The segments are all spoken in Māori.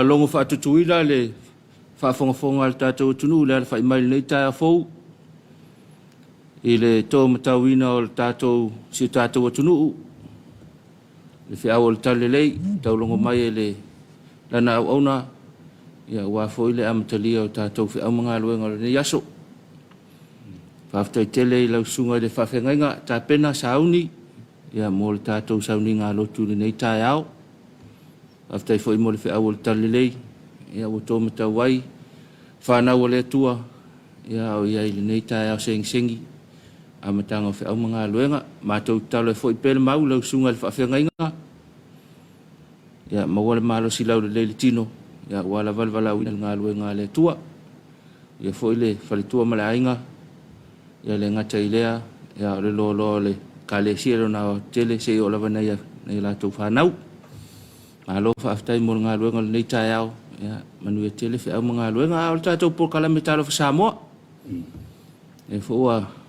longo whaatutuila le whaafongafonga le tātou tunu le ala whaimai nei tai a fou. I le tō matauina o le tātou si tātou atunu. Le whiau o le tale lei, tau longo mai e le lana au auna. Ia wafo i le amatalia o tātou whiau mga aluenga le nei aso. Whaftai tele i lau sunga i le whawhengainga tā pena sauni. Ia mō le tātou sauni ngā lotu le nei tai au. Whaftai fo i mō le whiau o le tale lei. Ia o tō matau wai. Whanau o le atua. Ia o ia i le nei tai au sengi. Amatanga fe au mga luenga matou talo foi pele mau lau sunga le whawhengainga ya mawale malo silau le le tino ya wala valvala wina ngā luenga le tua ya foi le falitua malainga ya le ngata ilea ya le lo le kale siro na tele se o lava nei nei la tu whanau malo whaftai mo ngā luenga le nei tai au ya manu e tele fe au mga luenga o tātou por kalame Talofa Samoa e fua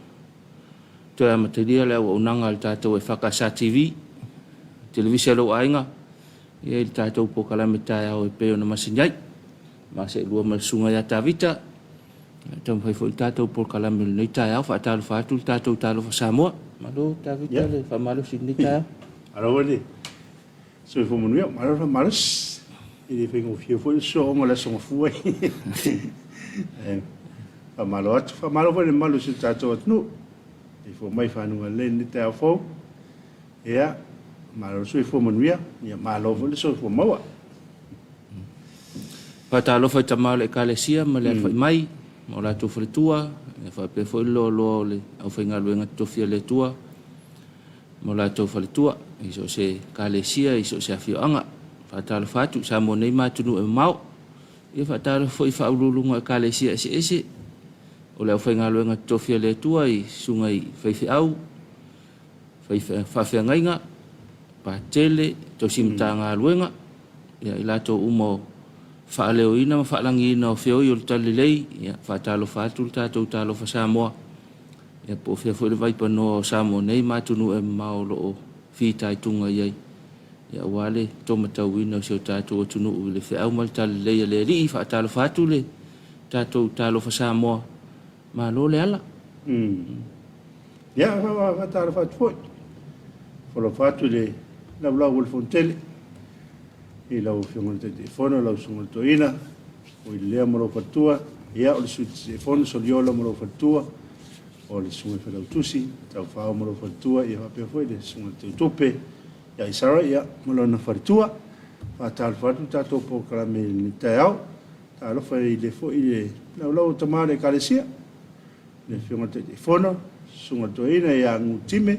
Toi amatalia le o nanga le tātou EFKS TV, televisia lo ainga, ia le tātou po kalame tai au e peo na masinyai, masa e lua malsunga ia tāvita, tam fai fo le tātou po kalame le nei tai au, whaatalo whaatu le tātou Talofa Samoa, malo tāvita le whamalo si nei tai au. Alo wale, so e fo manuia, malo fa malos, i le whengo fia fo le so onga le songa fuai. Whamalo atu, whamalo wale malo si tātou atunu, e fo mai whanunga le ni te awhau, ea, malo sui fo manuia, ia malo fo le sui fo maua. Talofa i tamau le kalesia, ma le alfa i mai, ma o la tofa le tua, e wha pe fo i lo le au whainga luenga tofia le tua, ma o la tofa le tua, i so se kalesia, i so se afio anga, Talofa atu, sa mo nei matunu e mau, i Talofa i whaululunga e kalesia ese, o le au whainga luenga tofia le tua i sunga i whaiwhi au, whawhiangainga, pa tele, to simta ngā luenga, ia i lato umo whaaleo ina, ma whaalangi ina o whioi o le tali lei, ia Talofa atu le tātou Talofa Samoa, ia po whia fwere vaipa no Samoa nei, matunu e maolo o whitai tunga iai, ia wale tomatau ina o seo tātou o tunu u le whiau ma le tali lei a le ri, Talofa atu le tātou Talofa Samoa, ma lo le ala. Ia, Talofa atu foi. Folo fatu le lau ul fontele. I lau whiongon te fono, lau sungon to ina. O i lea moro fatua. Ia, o le suti te fono, so liola moro fatua. O le sungon whalau tusi. Tau whao moro fatua. Ia whapea foi le sungon te utope. Ia i sara, ia, malo na fatua. Talofa atu tātou po karame ni tai au. Talofa i le foi le lau tamare kalesia. Le whionga te fono, sunga to ina ia ngutime,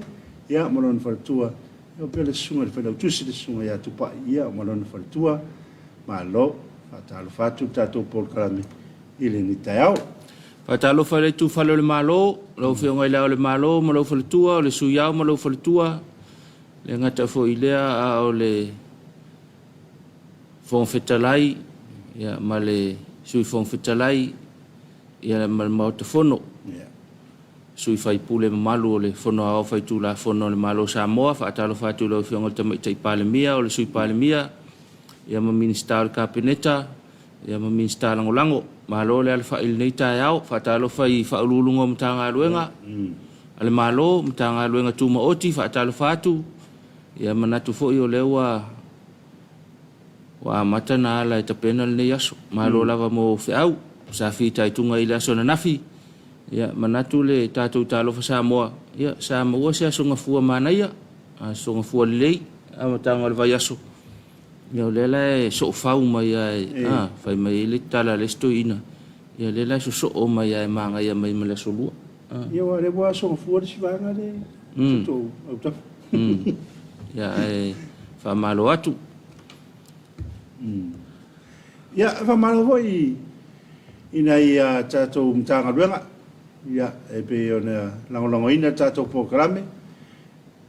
ia malona wharatua, ia pele sunga le whalau tusi le sunga ia tupa, ia malona wharatua, ma lo, Talofa atu tātou pol karame, ile ni tai au. Talofa le tu whalo le malo, lau whionga i leo le malo, ma lau wharatua, o le suyau ma lau wharatua, le ngata fo i lea a o le whongwhetalai, ia ma le sui whongwhetalai, ia ma le mauta fono. Sui fai pule malu o le fono au fai tu la fono le malo Samoa, Talofa atu lau whionga te mai tai palemia, o le sui palemia, ia ma minista o le kapeneta, ia ma minista langolango, malo le alfa il nei tai au, Talofa i whaululunga mtanga aluenga, ale malo mtanga aluenga tuma oti, Talofa atu, ia manatu fo i o lewa wa mata na ala e tapena le nei aso, malo lava mo whiau, sa fita i tunga i le aso na nafi, ia manatu le tātou Talofa Samoa, ia Samoa se aso ngafua mana ia, aso ngafua lei, amatanga le vai aso. Ia lela e so fau mai ia, fai mai le tala le sto ina. Ia lela so so o mai ia manga ia mai mele so lua. Ia wa le boa so ngafua le sivanga le, tuto au tafu. Ia e whamalo atu. Ia whamalo hoi ina ia tātou mtanga luenga. Ia, e pe o nea langolango ina tātou pōkarame.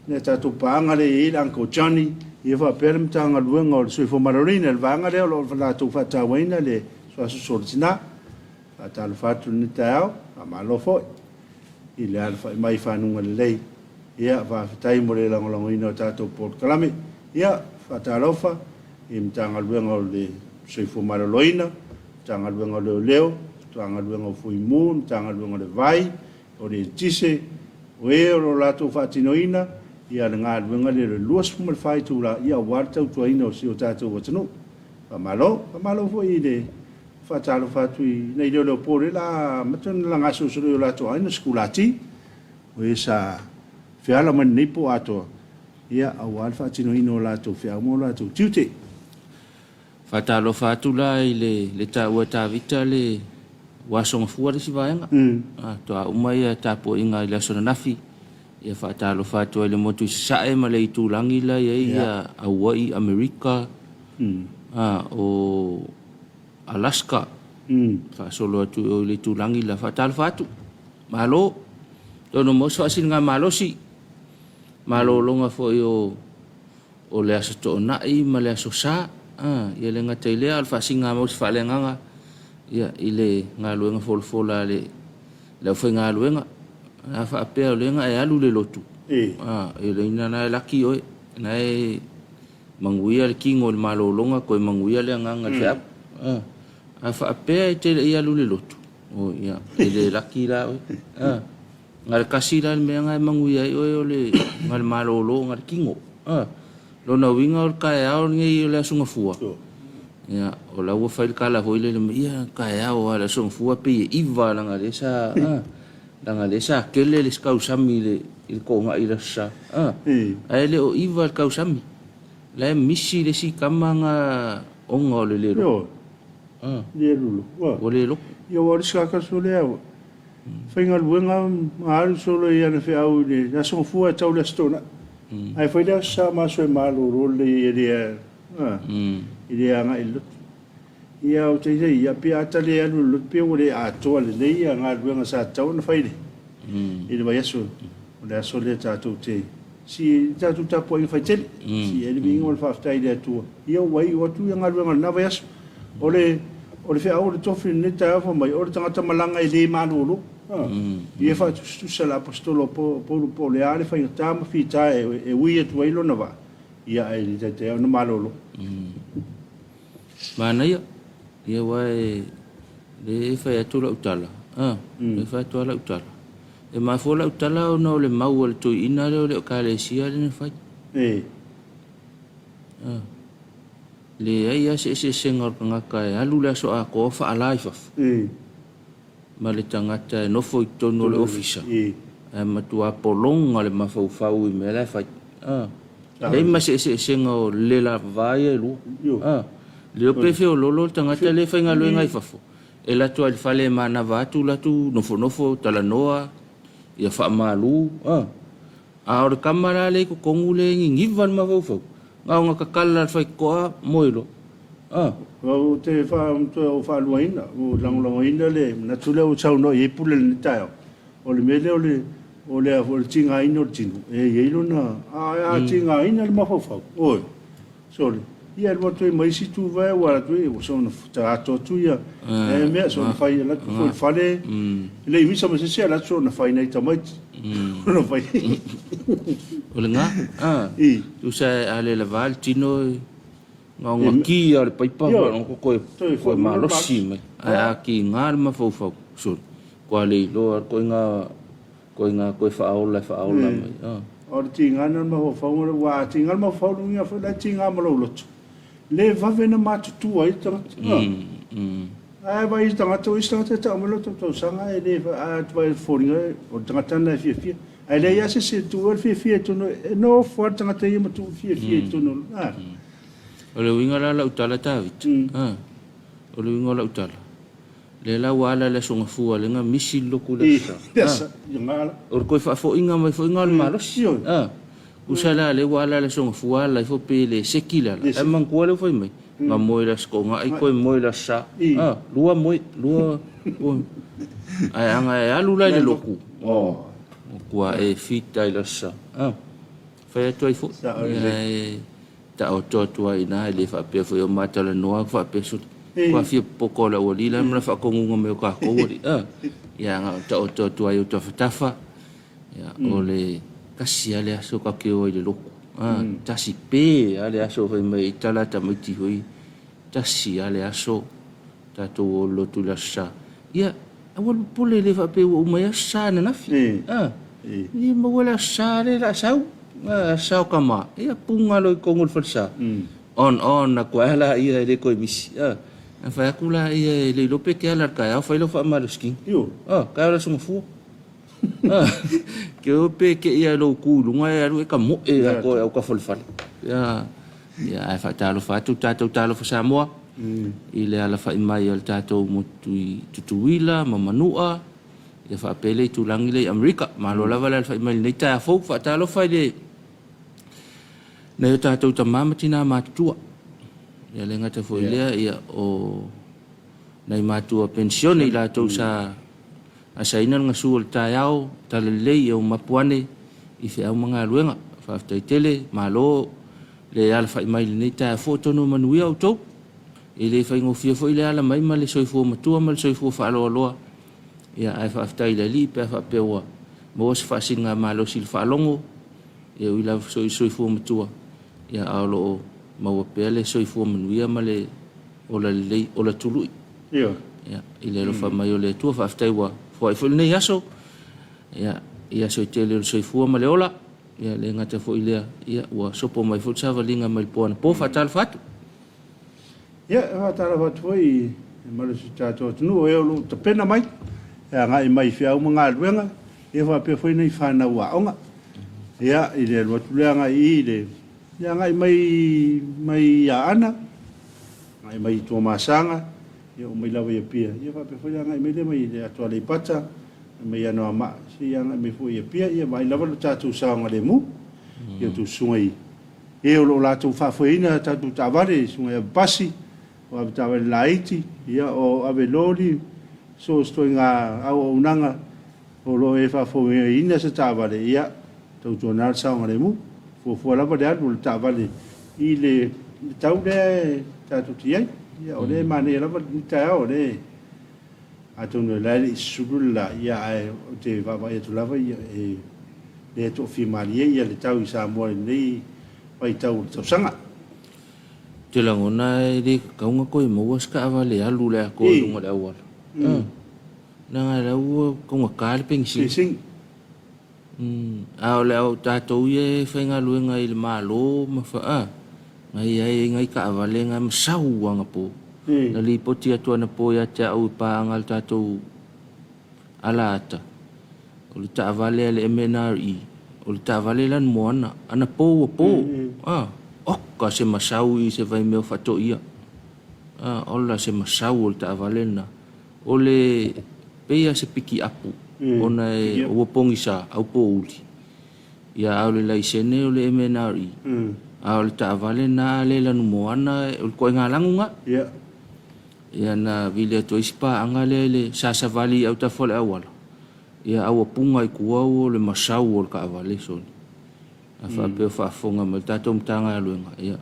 Nea tātou paanga le e ila Uncle Johnny. Ia wha pere mtanga luenga o le sui fo marorina. Le vanga leo lo whalātou whatawa ina le suasu soritina. Talofa atu ni tai au, a malo foi. I le alfa i mai whanunga le lei. Ia, whawhitai mo le langolango ina o tātou pōkarame. Ia, Talofa, i mtanga luenga o le se fu maraloina tanga luenga leo tanga luenga fu imun tanga luenga le vai o le tise o e o lato fatinoina ia nga luenga le luas fu mal fai tu la ia warta tu ina o si o tato watano pamalo fu i le fatalo fatu i nei le pore la maton la ngaso so le lato ina skulati o esa fiala man nipo ato ia awal fatinoina o lato fia mo lato tiute Fatalo fatula i le ta ua ta vita le wasonga fua le si vaenga. Toa umai ta po inga i la sona nafi. Ia fatalo fatua i le motu i sae ma le itu langi la ia Hawaii, Amerika, o Alaska. Fasolo atu o le itu langi la fatalo fatu. Malo. Tono moso asin nga malo si. Malo longa fo o le aso to nai ma le aso sa. Ia le ngata ile alfa singa mo fa le nganga ia ile ngaluenga folfola le la foi ngaluenga afa pe le nga e alu le lotu ile ina na laki oi na e manguia le kingo le malolonga ko manguia le nganga te afa pe te ia alu le lotu o ia ile laki la oi ngal kasira me nga manguia oi le ngal malolonga le kingo Lona winga o kai ao ngai le sunga fua. Ya, o la wo fail kala ho ile ia kai ao ala sunga fua pe iva langa lesa kele le skau sami le il ko nga ila sa. Ai le o iva kau sami. La misi le si kamanga onga le le. Yo. Le lulu. O le lo. Yo wa ska ka so le ao. Fainga luenga maaru solo ia na fe au le la sunga fua tau le stona. Ai foi da sa ma so malo role ia ia nga ilo ia o te ia pe atale anu lu pe o le ato le ia nga luenga sa tau na fai ile vai aso o le aso le tato te si tato tapo in fai tele si ele vingo le fafta ile tu ia wai o tu nga luenga na vai aso o le fe au le tofi ne ta fa mai o le tangata malanga ile malo Ia fa tu sala apostolo po le ale fa ta ma fita e wi tu ilo na va ia e te no malolo mana ia wai le fa ya tu la utala le fa tu la utala e ma fo la utala no le mau le tu ina le ka le sia le fa le ia se ngor ngaka alu la so a ko fa alive ma le tangata no foi tono le ofisa ma tua polonga le mafau i me la fai e ma se ngo le la vai lu le pefe o lolo tangata le fai ngalo ngai fafo e la tua le fale mana vatu la tu nofo tala noa ia fa malu a or kamera le ko kongule ngi van mafau nga kakala fai ko moilo o te fa luaina o langolangoina le na tule o chau no e pule le tayo o le mele o le tinga ino tinu e ilo na a tinga ina le mafofa o so ia le moto mai si tu vai wa tu o so no ta to tu ia e me so fai la tu fale le mi so se la so na fai nei tamai no fai o le nga tu sa ale la val tino nga ki ar pai pa ko ko malo si me a ki ngar ma fo so ko le lo ko fa aula mai or tinga no ma fo wa tinga ma fo no fa la tinga ma lo le va vena ma tu ai ta ai vai sta to ta ma lo to sanga e le a vai foringa o tanga na fi ai le ya se tu fi tu no for tanga te ma tu fi tu no o le winga la utala tavit o le winga la utala le la wala le songa fua le nga misi loku le sa o ko fa fo inga le malo usala le wala le songa fua la fo pe le sekila e man ko le fo mai ma moi la sko nga ai ko moi la sa lua ai anga e alu la le loku ko e fita la sa fa to i fo ta o totua ina le fa pe fo yo mata le noa fa pe so kwa fi poko la oli la mna fa ko ngunga me ka ko oli ya nga ta o totua yo to tafa ya ole kasia le aso ka ke o le loko ta si pe ale aso fa me tala ta miti hoi tasi ale aso tātou o lotu la sa. Ia, awal pole le whape o umai asa na nafi. Ia mawala asa le la sau. Sao kama. Ia punga lo i kongol whalsa. On na kua ala ia le koe misi. Ang whai aku la ia le lope ke ala kai au whai lo wha amalo sking. Kai ala sunga fua. Ke ope ke ia lo kulunga ia lu e ka mo e a koe au ka whalwhale. Ia ai wha Talofa atu tātou Talofa Samoa. I le ala wha imai al tātou motui tutuila, mamanua. Ia wha pele i tūlangi le Amerika. Malo lava le ala wha imai nei tā fau wha Talofa i le. Nei o tātou ta mamatina mātua. Ia le ngata fo ilea ia o nei mātua pensione i lātou sa asaina nga suol tāiao talalei o mapuane i whi au mga luenga. Whaftai tele, malo le ala wha imai nei tā fo tono manuia au tau. I le whai ngofia fo i le ala mai ma le soifua matua ma le soifua wha aloa loa. Ia ai whaftai le li pia wha peoa. Mo os wha singa malo sil wha alongo. Ia uila soifua matua. Ia aolo o maua pea le soifua manuia ma le ola lei ola tului. Ia i le lofa mai o le tua whaftai wa fo ai fo nei aso. Ia soitele o soifua ma le ola. Ia le ngata fo i lea. Ia ua sopo mai fo tsawa linga mai poana po Talofa atu. Ia, Talofa atu foi malu si tātou tunu o eolo ta pena mai. Ia ngai mai whia au mga luenga. Ia whape foi nei whanau a onga. Ia i le watuleanga i le. Ia ngai mai a ana. Ngai mai tua masanga. Ia o mai lawa ia pia. Ia whape foi ngai mai le mai le atua le pata. Mai anoa ma. Si ia ngai mai foi ia pia. Ia mai lawa lo tātou saonga le mu. Ia tu sungai. Ia o lo lātou whafoina tātou tāware sungai a basi. O ave tāware laiti. Ia o ave lori. So stoi ngā au unanga. O lo e whafoina ina sa tāware. Ia tau tuanar saonga le mu. Fua lava le atu le tāwale i le tau le tātou tiai. Ia o le mane lava ni tae o le atu no lai surula ia ai o te wawai atu lava ia e le atu o whimarie ia le tau i Samoa nei pai tau sanga. Te langona e le kaunga koe maua ska awa le alu le ako lunga le awala. Nanga le ua kaunga kāle pengising. Au le au tātou ia e whainga luenga i le mālo ma wha ngai ai ngai ka awale ngai masau anga po na li poti atua na po ia te au pāanga le tātou ala ata o le ta awale le MNRE o le ta awale lan moana ana po o po oka se masau i se vai meo whato ia ola se masau o le ta awale na o le peia se piki apu ona e uapongi sa au po uli. Ia au le laisene o le MNRE. Au le taavale na le lanu moana o le koe ngā langunga. Ia na vile ato ispa anga le sasavali au tafole awala. Ia au apunga i kua o le masau o le kaavale soni. A whapeo whaafonga ma le tātou mtanga aluenga. Ia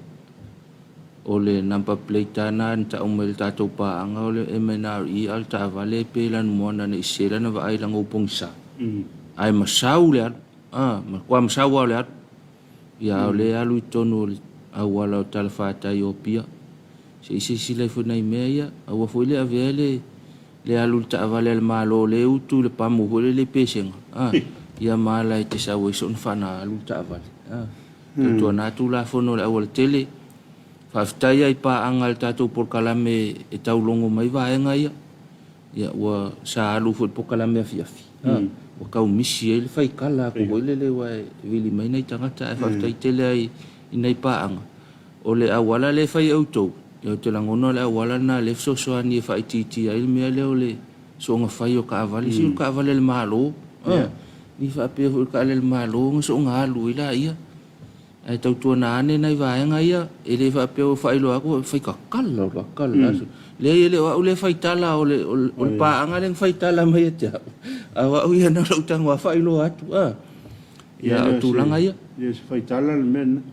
o le number plate ana nta o le tātou paanga o le MNRE al taavale pe lanu moana na isela na wa ai langa upong sa. Ai masau le alu. Kua masau au le alu. Ia o le alu i tonu au ala o Talofa tai o pia. Se isi sila i funai mea ia. Au a fuile avea le alu le taavale le malo le utu le pamu hule le pesenga. Ia maala i te sawa iso na whana alu le taavale. Tutua natu la fono le awal tele. Whaftai ai pāanga le tātou porkalame e taulongo mai vaenga ia. Ia ua sa alu fo porkalame afiafi. Ua kau misi e le whaikala ko koile le wa vili mai nei tangata e whaftai tele ai i nei pāanga. O le awala le whai autou. Ia te langono le awala na le fsosoani e whaititi ai le mea leo le soonga whai o ka avali. Si o ka avale le malo. Ni whapea ho ka ale le malo nga soonga alu ila ia. Ai tau tua na ane nai vaenga ia e le whapeo whailo ako whai kakala le le o le whaitala o le paanga le whaitala mai te awa ia na lautanga wa whailo atu ia o tūlanga ia ia se whaitala le mena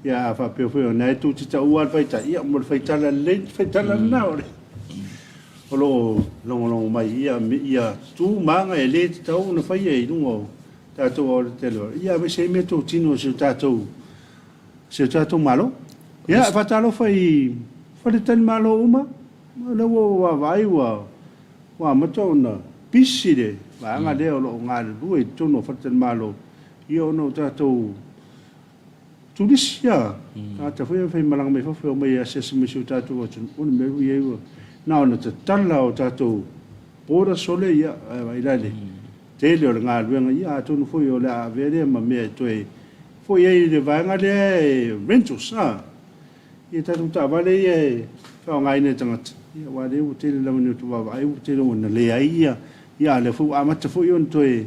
ia a whapeo whai o nei tu tita ua whaitala ia mo le whaitala le whaitala na o le o longo mai ia tu manga e le tita una whai e inungo tātou o le telo ia me se me tō tino se tātou se tātou malo. Ia, whatalo whai Whare malo uma. Na wa vai wa matona pisire. Wa anga leo lo ngā rue tono whare malo. Ia ono tātou tulisia. Tātou whai malang me whawhau mai asesime siu tātou atun. Una me hui ewa. Nā ona ta tala o tātou pōra sole ia ai rale. Te leo ngā ruenga ia atonu whai o lea vere ma mea toe. Whai ei le vaenga lea rentals. Ia tātou tā vale ia whao ngai ne tangata. Ia wale u tele lamani o tuwa vai u tele o na lea ia. Ia le fu amata fu yon toe.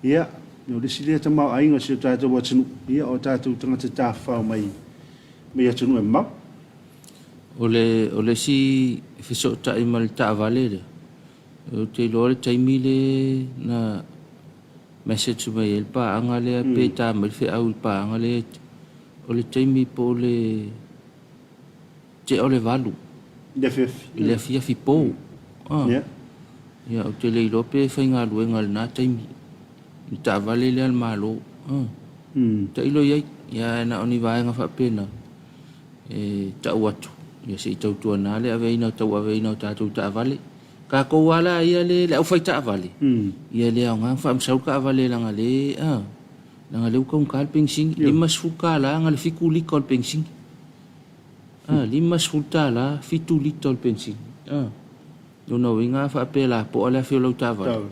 Ia no le silia ta mau ainga si o tātou watanu. Ia o tātou tangata tā whao mai. Mai atanu e mau. Ole si fiso ta imal ta vale le. O te lore taimi le na message mai el pa angale pe ta mal fe au pa angale. Ole taimi po le te ole valu. Le fia fi po. Ya o te le lope fa nga luenga na taimi. Ta vale le al malo. Ta ilo ya na oni va nga fa pena. Ta watu. Ya se tau tua nale ave ina tau ave ina tatu ta vale. Ka ko wala ia le au fai ta vale. Ia le nga fa msau ka vale langa le langa le ko kal pensing lima suka la nga le fikuli kol pensing. Lima suka la fituli tol pensing. No no winga fa pela po ala fi lo ta vale.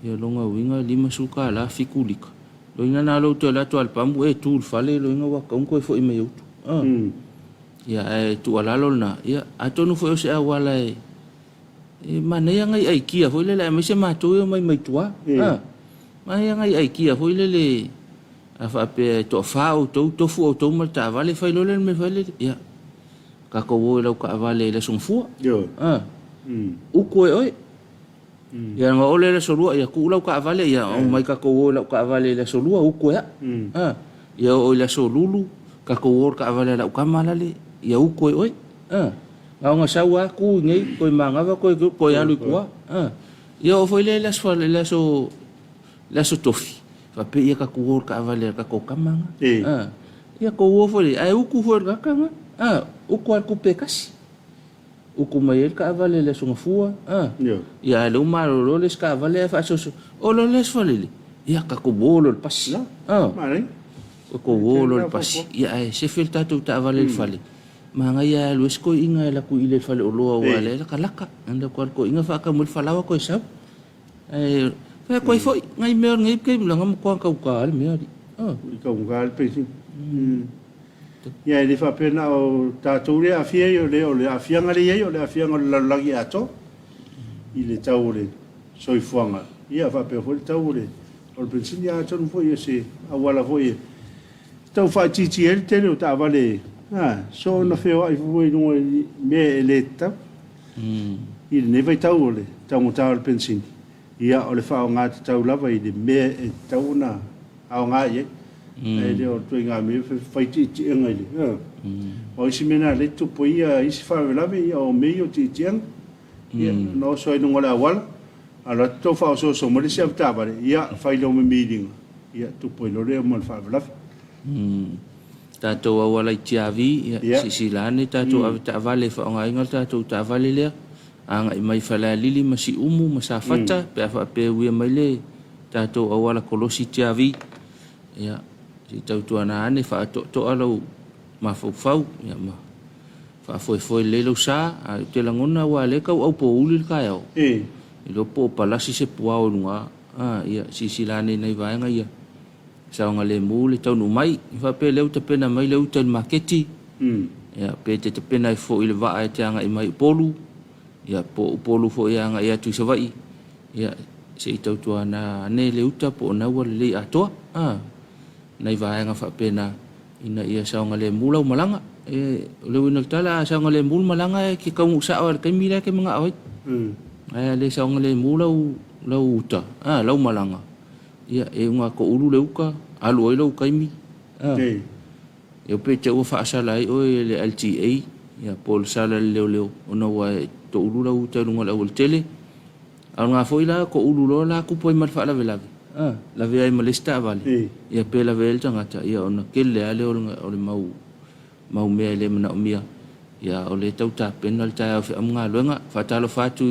Ya longa winga lima suka la fikuli. Lo ina na lo to la to al pambu e tu fale lo inga wa ko fo i me utu. Ya tu ala lona ya atonu fo se awala mana yang ai kia fo le me se mato mai tua mana yang ai kia fo le afa pe to fa o to fu o to mal ta vale fa lo le me vale ya ka ko wo lo ka vale le son fu yo u ko oi ya nga ole le solua ya ku lo ka vale ya o mai ka ko wo lo ka vale le solua u ko ya ya o le solulu ka ko wo ka vale la ka malale ya u ko oi nga sawa ku ngai ko manga va ko ya lu ko ya o foi le las fa le so tofi fa pe ya ka ku ka vale ka ko kamanga ya ko wo foi ai u ku for ka kanga u ko ku pe kasi u ku mai ka vale le so fua ya le umaro le ska vale fa so o lo les fa le ya ka ko bolo pas mare ko bolo pas ya se filta tu ta vale le fale manga ya lues ko inga la ku ile fale o loa wale la kalaka anda ko inga fa ka mul falawa ko sa fa ko foi ngai mer ngai ke langa mo ko ka me ari ka ungal pe si ya le fa pena o ta tu le afia yo le afia ngale yo le afia ngale la gi ato ile taure soi fuanga ia fa pe fo taure o pensin ya ton fo ye se awala fo ye tau fa ti el te no ta vale so na feo ai foi no me eleta il ne vai taule tau tal pensin ia o le fa nga tau lava i de me tau na au nga ye e le o tu nga me fai ti ngai o si mena le tu poia i si fa lava ia o me yo ti tiang ia no so no ngala wal ala to fa so mo le se ta vale ia fai lo me meeting ia tu poi lo le mo fa lava tatou awala i tiavi sisilane tatou ta vale fa nga ingal tatou ta vale le anga i mai fala lili masi umu masafata pe fa pe wi mai le tatou awala kolosi tiavi ya si tau tuana ane fa to alo ma fau ya ma fa foi le lo sa te langona wa le ka au po uli ka yo i lo po palasi se puao nga ya sisilane nei va nga ya sa nga le mule tau no mai fa pe leu te pena mai leu te marketi ya pe te pena fo ile va ai te nga i mai polu ya polu fo ya nga ya tu se vai ya se tau tuana ne leu ta po na wa le ato nei va nga fa pena ina ia sa nga le mula malanga leu no tala sa nga le mul malanga ki ka sa or ka mira ke mga awit ai le sa nga le mula lau ta lau malanga ia nga ko ulu leuka alu ilo kaimi eu pe te o fa sala o le LTA ya pol sala leo ona wa to ulu lau te lunga lau tele nga foi la ko ulu lo la ku poi mar fa la vela la ve ai malesta vale ia pe la vel tanga ta ia ona kele ale o le mau me le mana mia ia o le tau tapena le tai au whaamungaluenga whatalofa atu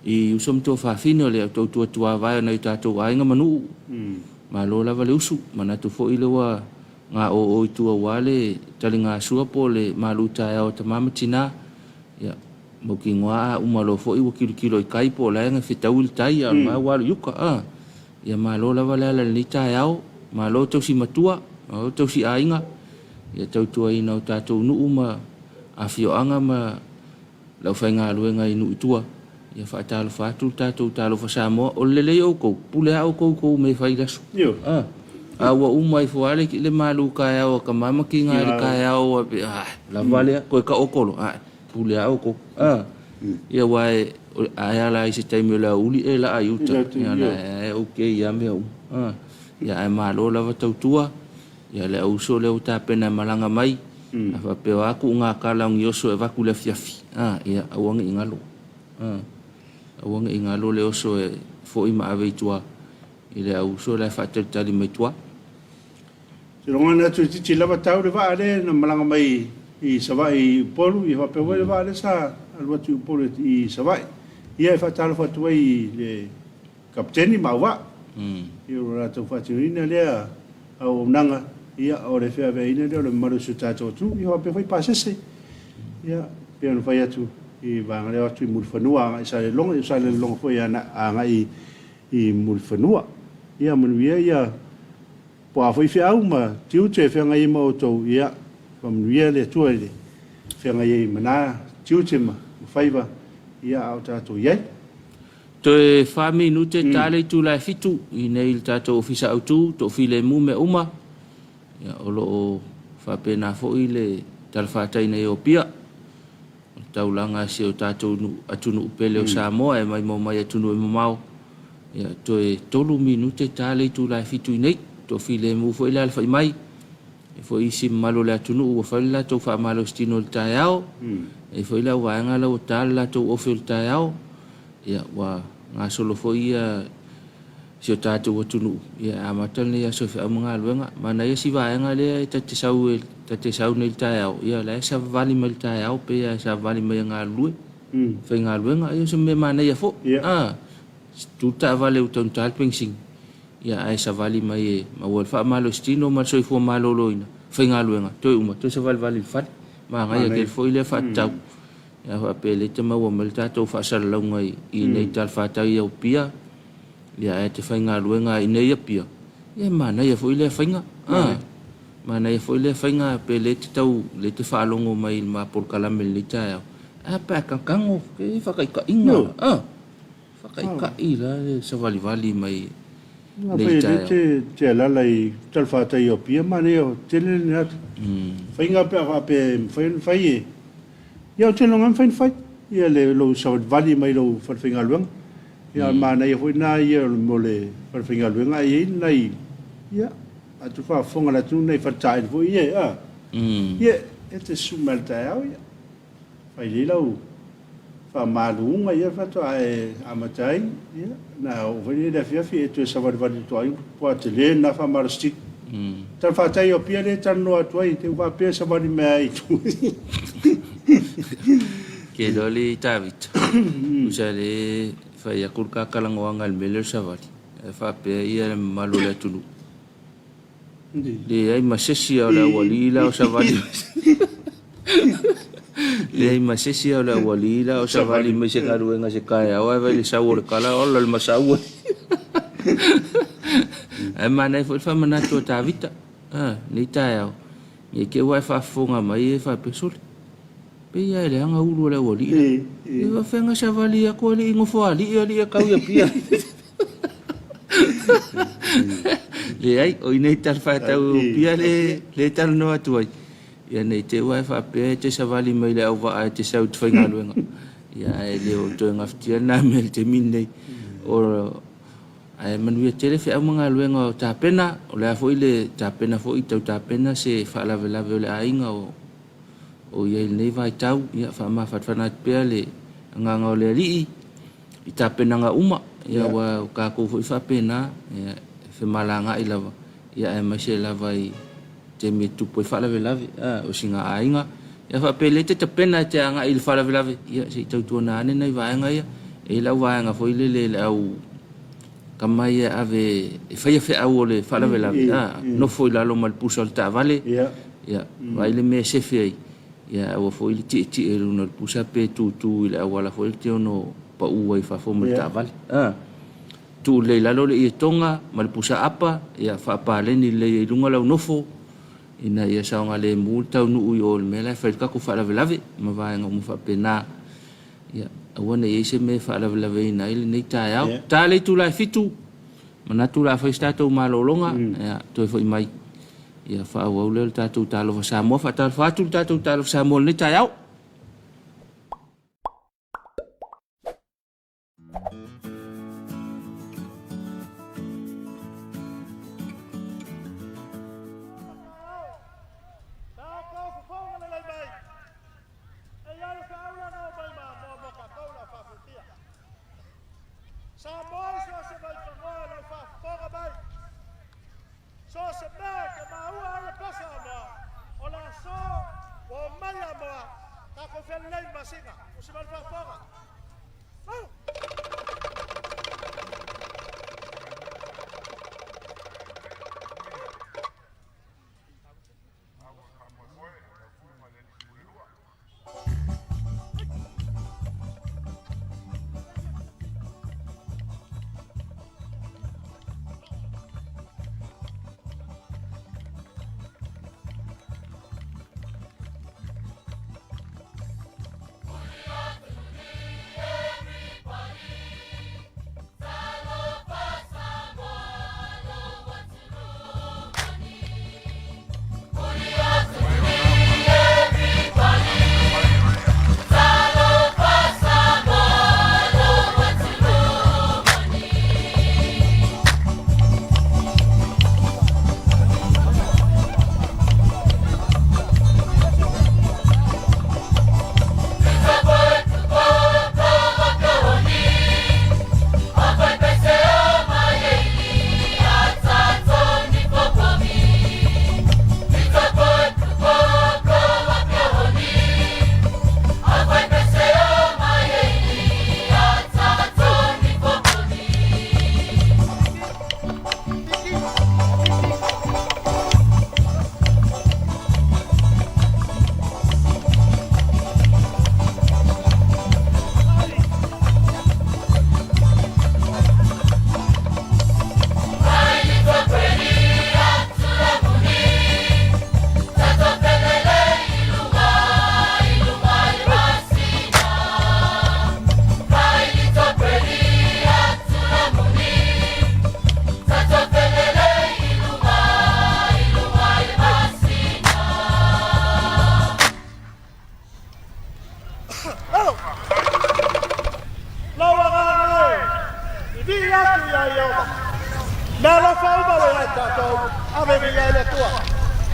i usom tō whawhine o le au tau tua vai na i tātou ainga manu ma lo lava le usu mana tu fo i lewa ngā o i tua wale tali ngā sua po le malu tai au tamama tina ia mo ki ngoa umalo fo i kilo i kai po la nga fitau il tai al ma walu yuka ia ma lo lava le ni tai au ma lo tau si matua o tau si ainga ia tau tua ina o tātou nuu ma a fioanga ma lau whainga aluenga i nuu tua ia whaatalofa atu tātou Talofa Samoa o lele o kou pule au kou me whailasu awa umai fuale ki le malu kai au ka mama ki ngari kai au la vale ko ka okolo pule au kou ia wai ai ala i se taimi la uli e la ayuta ia na okay ia me ia ai malo lava tau tua ia le au so le uta pena malanga mai afa pe aku nga kala ngioso e vaku le fiafi ia awang ingalo awang ingalo le oso e fo ima ave tua ile au so le fa tali mai tua se ronga na tu ti lava tau le va ale na malanga mai i savai polu i va pe le va ale sa alwa tu polu i savai ia fa talo fa tu i le kapteni mawa i ora tu fa tu ina le au nanga ia o le fea ina le maru su tato tu i va pe fa pasese ia pe no fa tu i vanga le atu mul fanua sa le long foi ana anga i mul fanua ia manuia ia po a foi fea uma tiu te fea ngai mo to ia manuia le tu le fea ngai mana tiu te ma faiva ia au tato ia to e fami nu te tale tu la fitu i nei tato ofisa autu to file mu me uma ia olo fa pena fo ile talfata ina Ethiopia taulanga se o tātou atunu upele o Samoa e mai mai atunu e mamau ia to e tolu minute tale tu la fitu nei to file mu fo ila alfa mai e fo isi malo le atunu o fa la to fa malo stino le taiao e fo ila wa nga lo tala to o fil taiao ia wa nga solo fo ia se o tātou atunu ia amatal ia so fa mga luenga mana ia si va nga le te sau nei taiao ia la sa vali mal taiao pe ia sa vali mai nga lue fe nga luenga ia se me mana ia fo tu ta vale o ton tal pensing ia ai sa vali mai ma wol fa malo stino ma so fo malo loina fe nga luenga to uma to sa vali fa ma nga ia ke fo ile fa tau ia fa pele te ma wo mal tatou fa sa lo ngai i nei tal fa ta ia pia ia te fa nga luenga i nei pia ia mana ia fo ile fa nga mana ia foi le fainga pe le te tau le te whaalongo mai ma por kalamel ni tae pa kankango ke whakaika inga whakaika i la sa vali mai le tae te alala i talwhata i o pia mane o tele ni atu fainga pe fai e ia o te longa fai ia le lo sa vali mai lo whainga luang ia mana ia foi na ia mo le whainga luanga i nai ia atu fa fonga la tu nei fatai vo ie ie e te sumalta au ia fai lilo fa malunga ia fa to ai amatai ia na o veni da fia e tu sa va di to ai po te le na fa marsti ta fa tai o pia le tan no atu ai te va pe sa va di mai tu ke doli tavit usale fa ia kurka kalangoanga al melo sa va fa pe ia malu le tulu le ai masesi o la walila o savali le ai masesi o la walila o savali me se karuenga se kai o vai le saur kala o le masaua ai mana foi fa mana to ta vita ni taio e ke wa fa fonga mai fa pesul pe ia le anga ulu la walila e va fenga savali ko le ngofo ali ali ka ia pia le ai o nei tal fa tau pia le tal no atu ai ia nei te wa fa pe te savali mai le ova te sau te fainga luenga ia le o to ngaftia na mel te minei o ai manu te le fa mga luenga ta pena o le fo ile ta pena fo i tau ta pena se fa la vela le ainga o ia nei vai tau ia fa ma fa na pe le nganga o le li i ta pena nga uma ia wa ka ko fo fa pena ia fe malanga i lava ia e mai se lava i te me tupu e whalave lave o singa ainga ia fa pele te pena te anga il fala velave ia se tau tuana ane nei vaenga ia e lau vaenga foi le au kamai ave e fai fe au le fala velave no foi la lo mal puso al tavale ia vai le me se fei ia o foi le ti e no pusa pe tu ile wala foi te no pa u fa fo mal tavale tu le la lo le tonga mal pusa apa ia fa pa le ni le lunga la nofo ina ia saunga le multa nu u me la fa ka ku fala velave ma vaenga mu fa pena ia awana ese me fa la la veina ile nei ta ya ta le tu la fitu mana tu la fa stato malolonga ya to foi mai ia fa o le ta tu Talofa Samoa fa ta fa tu ta tu Talofa Samoa nei ta ya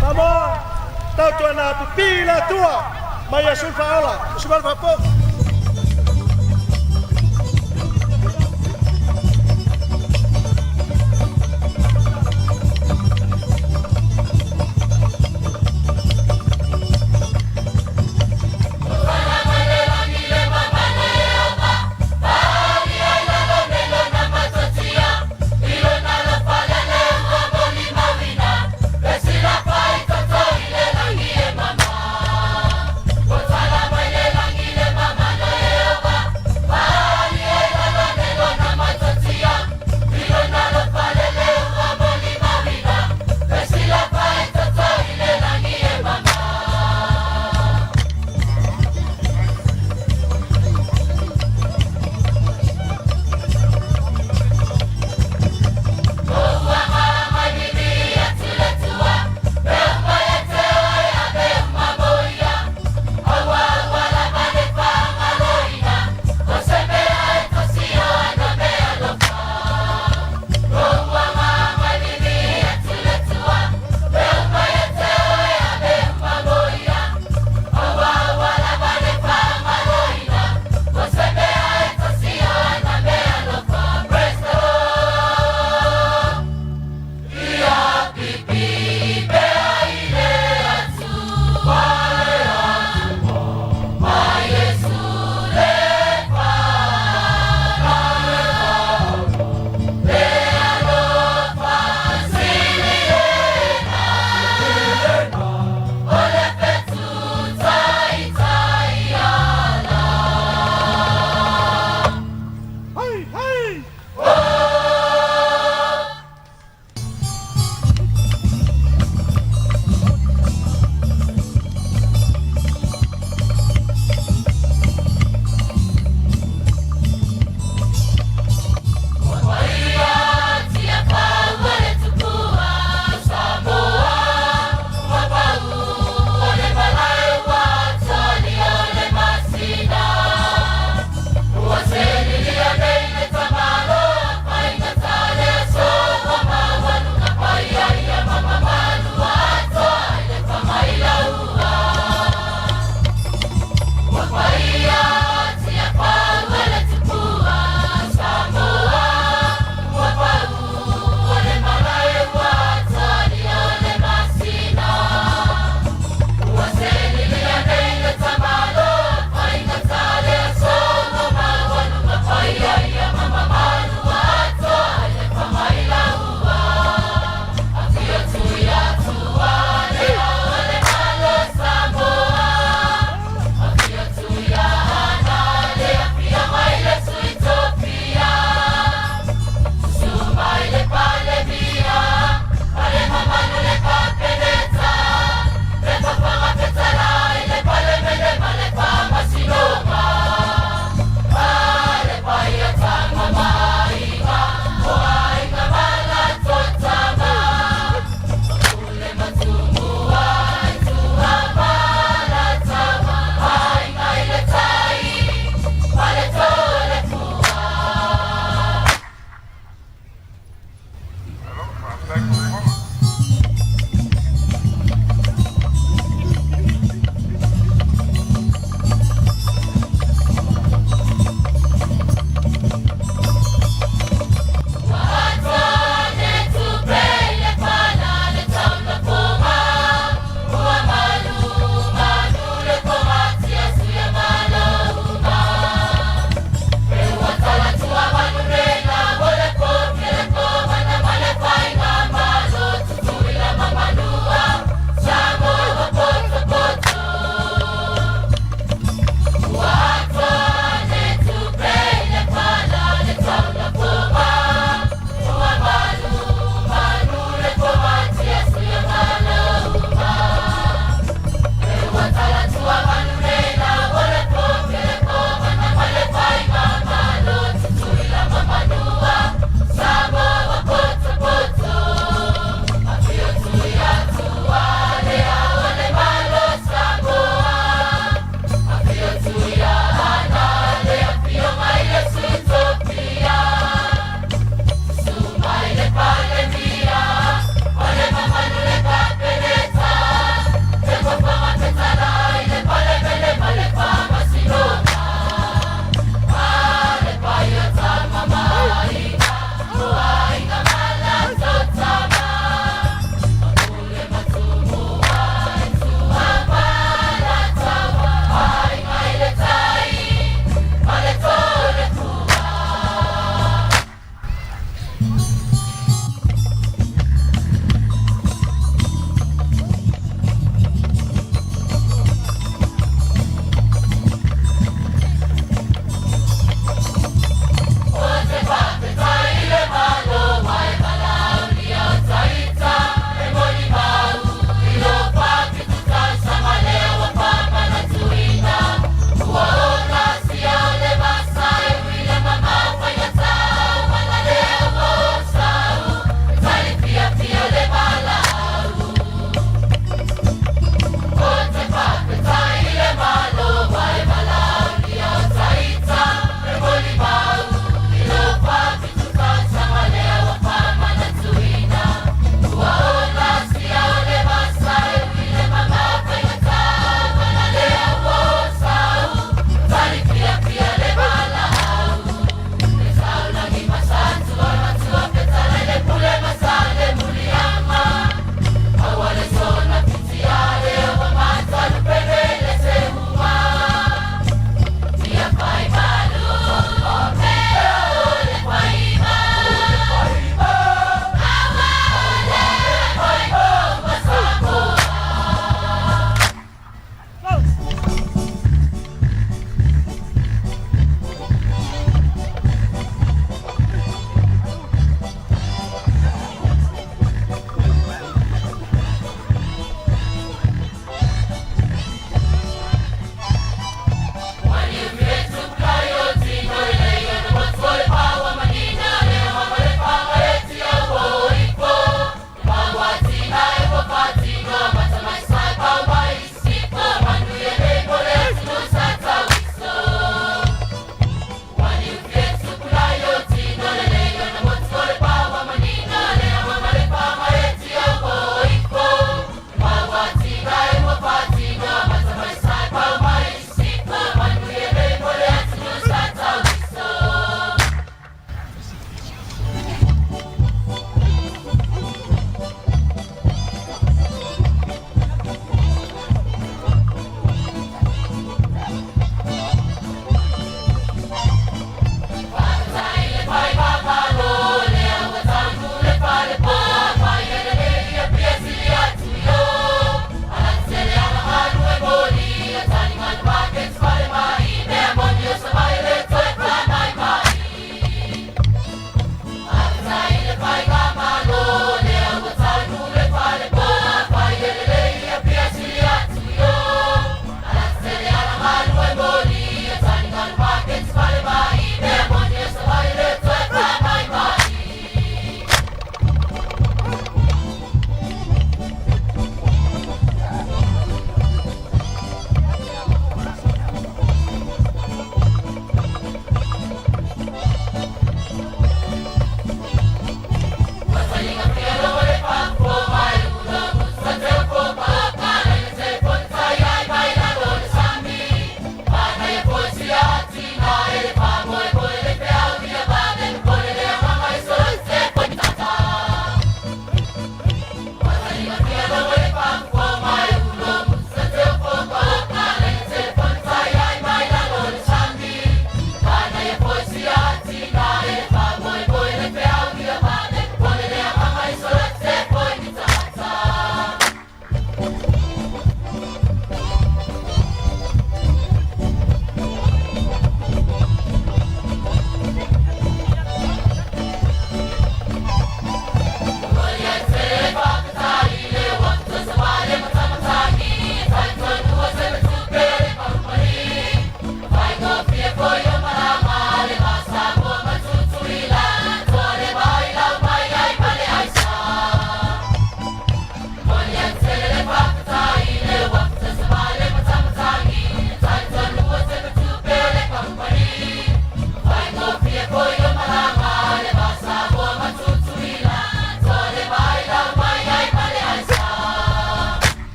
Mama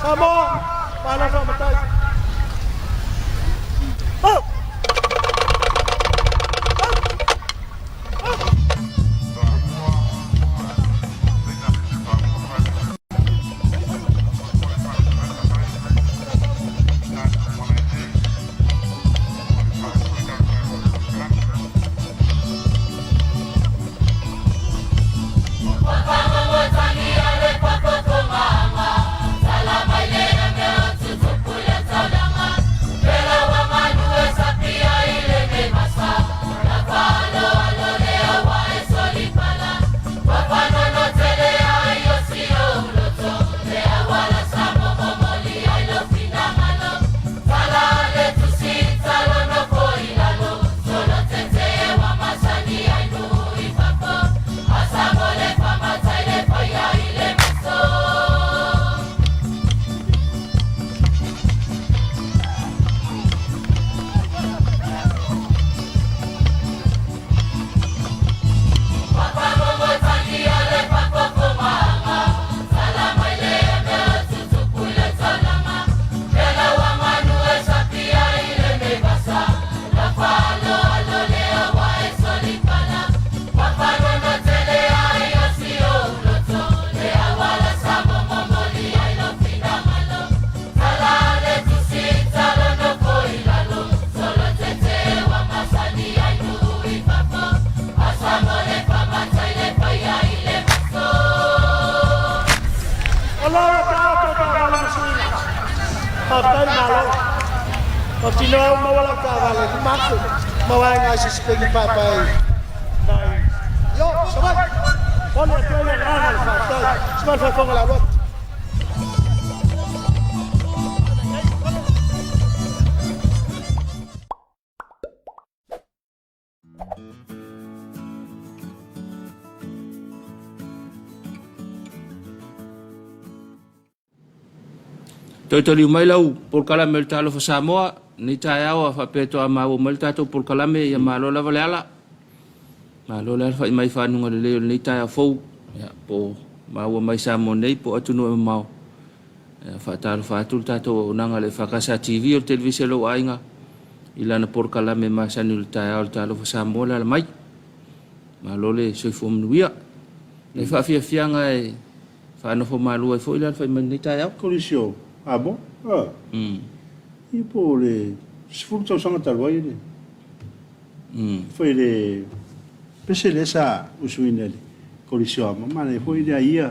Samoa, Talofa matai. Tino mawala ka wala kumakso mawala nga si spring papay yo sabay on the train and run smart for la lot Totally mai lau por kala mel Talofa Samoa ni tai awa fa peto ama o mel tato por kala me ya malo la valala malo la fa mai fa nunga le ni tai fo ya po ma o mai Samoa nei po atunu ma fa Talofa tu tato nanga le fa kasa TV o televisio lo ainga ilana por kala me ma sanu tai awa Talofa Samoa la mai malo le so fo mnuia le fa fia nga e fa no fo malo e fo ilana fa mai ni tai awa Colisio. Ah bon? Ah. E pour les... Se faut que tu sois en talvoie, foi le... Pese le sa usuine le. Colisio, mamãe, foi le aí,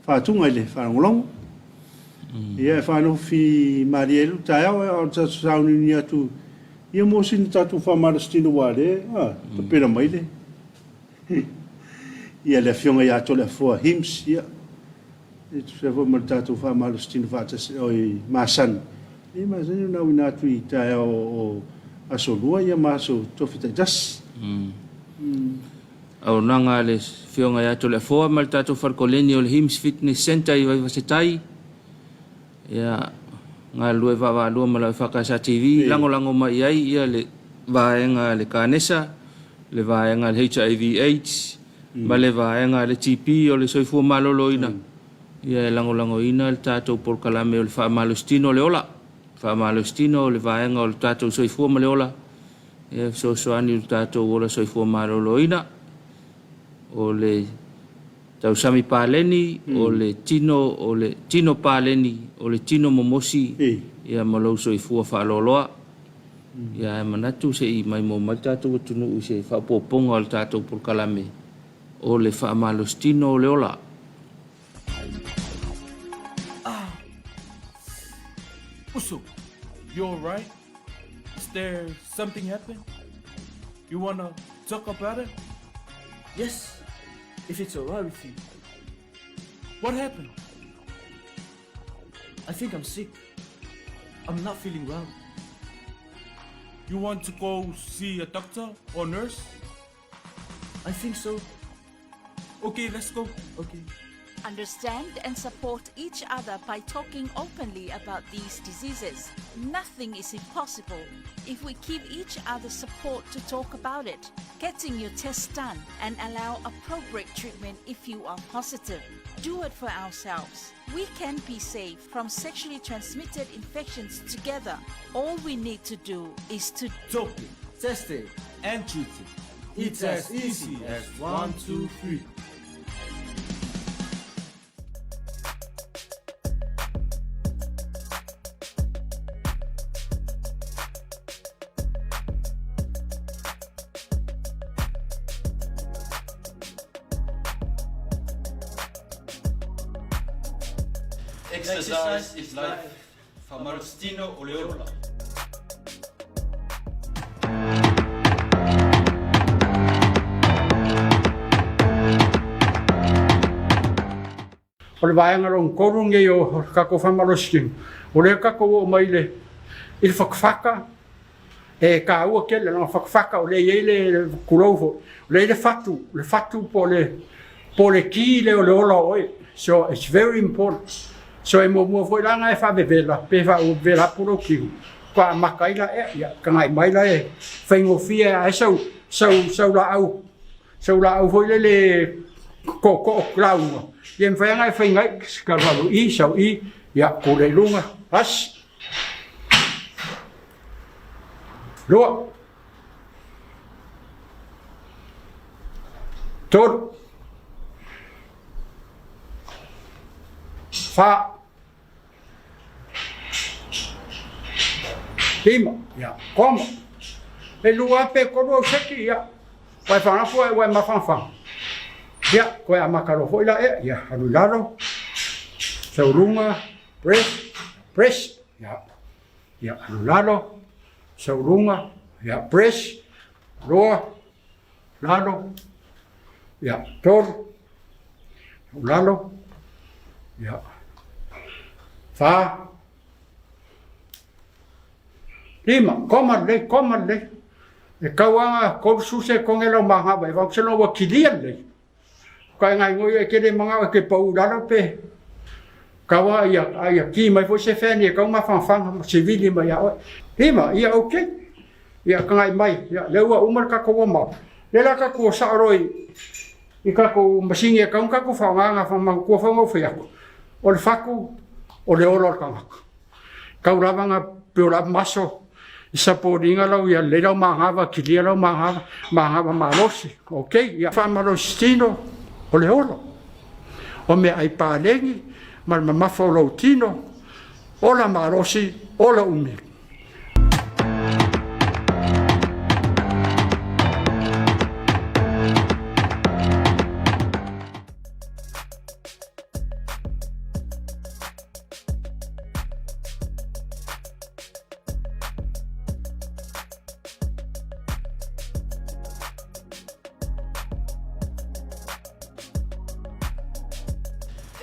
fa tunga le, fa ngolong. E fa no fi Mariel, taia, o ta sa unia tu. E mo sin ta tu fa marstino wale, tu pera mai le. E le fionga ya to le fo hims, ia. Se vou malta tu fa malustino fa oi masan e mas eu não ina tu ita o asolua ia maso to fita jas au nanga le fionga ya to le fo malta tu far colonial hims fitness center i vai setai ya nga lue va lu mala fa kasa TV lango mai ai ia le vaenga le kanesa le vaenga le HIV AIDS ma le vaenga le TP o le soifu maloloina ia lango ina le tatou por kalame o le Faamisionare le ola Faamisionare le vaenga o le tatou soifua ma le ola ia soani le tatou ola soifua maloloina o le tausami paleni o le tino paleni o le tino momosi ia malou soifua faaloloa ia manatu se i mai mo mai tatou tunu se faapoponga o le tatou por kalame o le Faamisionare le ola. Uso, you alright? Is there something happened? You wanna talk about it? Yes, if it's alright with you. What happened? I think I'm sick. I'm not feeling well. You want to go see a doctor or nurse? I think so. Okay, let's go. Okay. Understand and support each other by talking openly about these diseases. Nothing is impossible if we give each other support to talk about it. Getting your test done and allow appropriate treatment if you are positive. do it for ourselves. We can be safe from sexually transmitted infections together. All we need to do is to Talk it, test it, and treat it. It's as easy as 1, 2, 3. Exercise is life. Famarstino oleola. O le vaenga rong korunge o kako whamarosking. O le kako o mai le il whakawhaka e ka ua kele na whakawhaka o le eile kuroufo. Le fatu po le ki le o le ola oi. So it's very important. So e mua foi langa e whawevela, pe whawevela puro kiu. Kwa makaila e, ka ngai maila e, whaingofia e sau la au. Sau la au foi le ko klaunga. Iem whainga e whaingai, ka ralu I, sau I, ia ko le lunga, as. Loa. Toro. Fa. Lima, ia, koma. E lua pe kono seki, ia. Wai whanafo e wai mawhanwhang. Ia, koe a makaro hoi la e, ia, haru laro. Saurunga, press, ia. Ia, haru laro. Saurunga, ia, press. Roa, laro. Ia, toro. Laro. Ia. Fa. Lima, koma le. E kauanga korsu se kongelo maha ba va selo wa kilian le. Ka ngai ngoi e kele manga ke pau dalo pe. Kawa ia ki mai fo se feni ka ma fan civili ma ya. Lima, ia okay. Ia ka ngai mai, ia lewa umar ka ko ma. Lela ka ko sa roi. Ika ko masinge ka ko fa nga fa ma ko fa ngo fa ko. O le faku o le olo ka. Ka ura nga pe ora maso. Isa po ringa lau ia le lau mahava, ki lia lau mahava malosi. Ok, ia whamarostino o le olo. O me ai pālengi, ma mafa o lau tino, o la malosi, o la umi.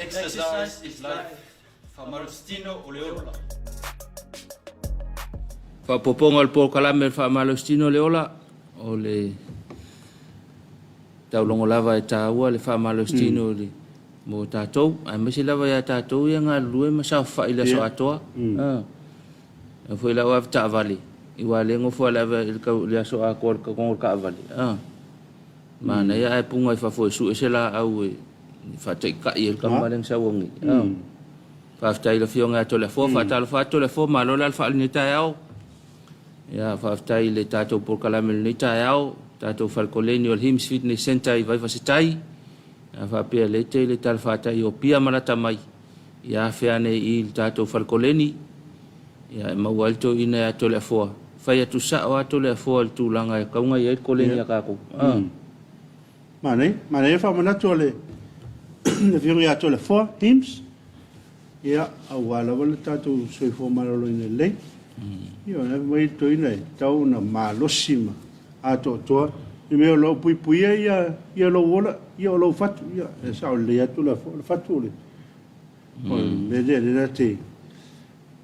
Exercise is life. Famarstino oleola. Whapoponga le pōkalame whamalostino le ola, o le taulongo lava e tāua le whamalostino le mo tātou. Ai mesi lava ia tātou ia ngā lue masau whaila so atoa. E fwoi lau av ta avali. Iwa le ngofua lava le aso a kōr ka kongor ka avali. Mana ia e punga i whafoi su e se la au e fatai ka i el kamaleng sa wongi. Faaftai la fionga to le fo Talofa to le fo malola al faal ni taiao. Ya faaftai le tato por kalamel ni taiao, tato falkoleni ol Hims Fitness Center i vai fasitai. Ya fa pe le te le Talofa tai o pia malata mai. Ya feane i tato falkoleni. Ya mawalto ina to le fo. Fai tu sa o to le fo al tu langa ka unga i koleni ka ko. Mane fa mana to le le viru ya to le fo Hims. Ia awala wala tatu soi fo maralo ina le. Ia na mai to ina tau na malosima ato to i me lo pui ia lo wala ia lo fatu ia sa le atu la fatu le. Me le te.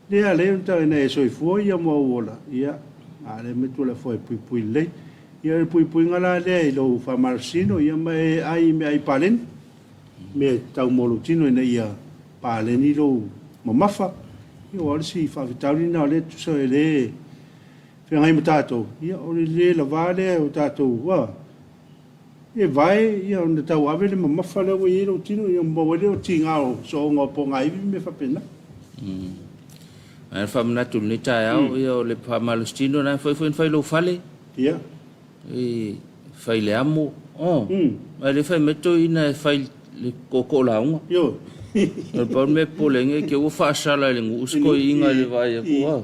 Le ale ta ina soi fo ia mo wala ia ale me to la fo pui le. Ia pui ngala le lo fa marsino ia mai ai palen. Me tau molutino ina ia pāleni lo mamafa. Ia o alisi whawhitauri nā le tu sa e le whengai mo tātou. Ia o le la vāle o tātou wā. e vai ia ona tau ave le mamafa le o iro tino ia mo le o tinga o so ngo po ngai me fa pena ai fa mna tu ni ta au ia le pa malustino na foi lo fale ia e fai le amo ai le fai meto ina fai le koko la un yo o pa me polenge ke o fa sala le usko inga le vai ko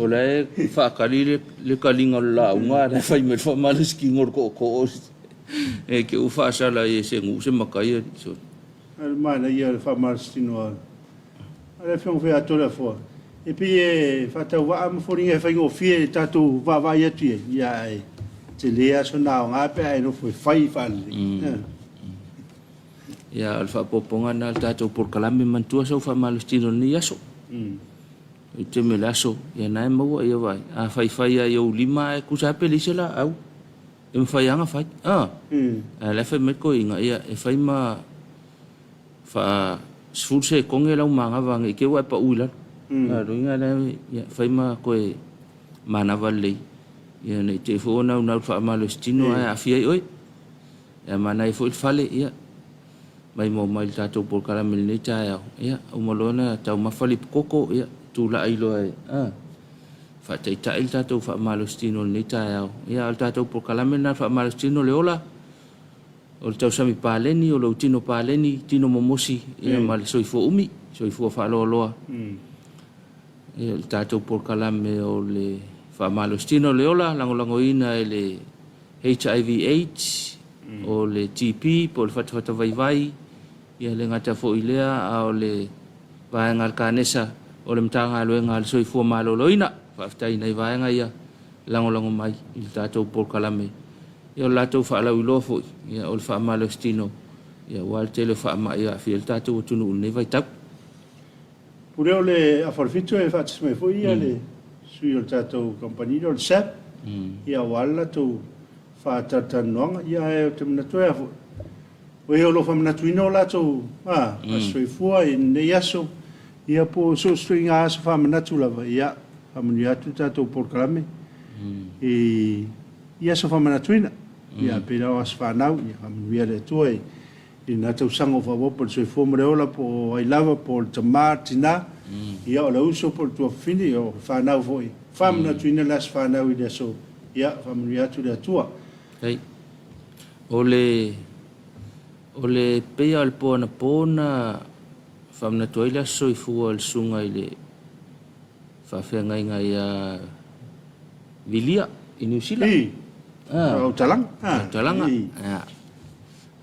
o le fa kalile le kalinga la unga le fai me fa maluski ngor ko e ke o fa sala e se ngu se makai so al mana ia fa malustino ale fe fe atola fo e pi e fa ta wa am fo ringa fa ngo fie tatu va ia tu ia te lea so na nga pe ai no foi fai fa ya alfa poponga na tato por kalame mantua so fa malustino ni yaso e te me laso ya na mo ia vai a fai ya yo lima e ku sa pelisela au e fai anga fai la fa me ko inga ia e fai ma fa sfulse kongela manga vanga ke wa pa uila ro inga la ya fai ma ko e mana valle ya ne te fo na fa malustino a fia oi ya mana e fo fale ia mai mo mai tato por kalame ni ta ya o molona tau mafali koko ya tu la ilo fa te ta il tato fa malustino ni ta ya al tato por kalame na fa malustino le ola o tau sami paleni o lo tino paleni tino momosi ya mal soifo umi soifo fa lo ya el tato por kalame o le fa malustino le ola lango ina le HIV AIDS o le TP por fata vai ia le ngata fo ilea a le vaenga kanesa o le mtanga lo nga soi fo malo loina fa ftai nei vaenga ia lango mai il tato por kalame ia lato fa la ulo fo ia o fa malo stino ia wal tele fa ma ia fi il tato tunu nei vai tap pure le a forfito e fa tsme fo ia le sui il tato compagnia il sap ia wala to fa tata nonga ia e te mna toa fo o e lo fa mna tuino la to soi fo e ne yaso ia po so stringa so fa mna tu la ia fa mna tu tato por kalame e ia so fa mna tuina ia pera was fa nau ia fa mna le to e na tau sango fa bo por soi fo mre ola po ai lava por tomatina ia o la uso por tu fini o fa nau foi fa mna tuina las fa nau i so ia fa mna tu le tua Hey. Ole pea al pona famna toila soifu al sunga ile fa fenga ia vilia inusila o talang talanga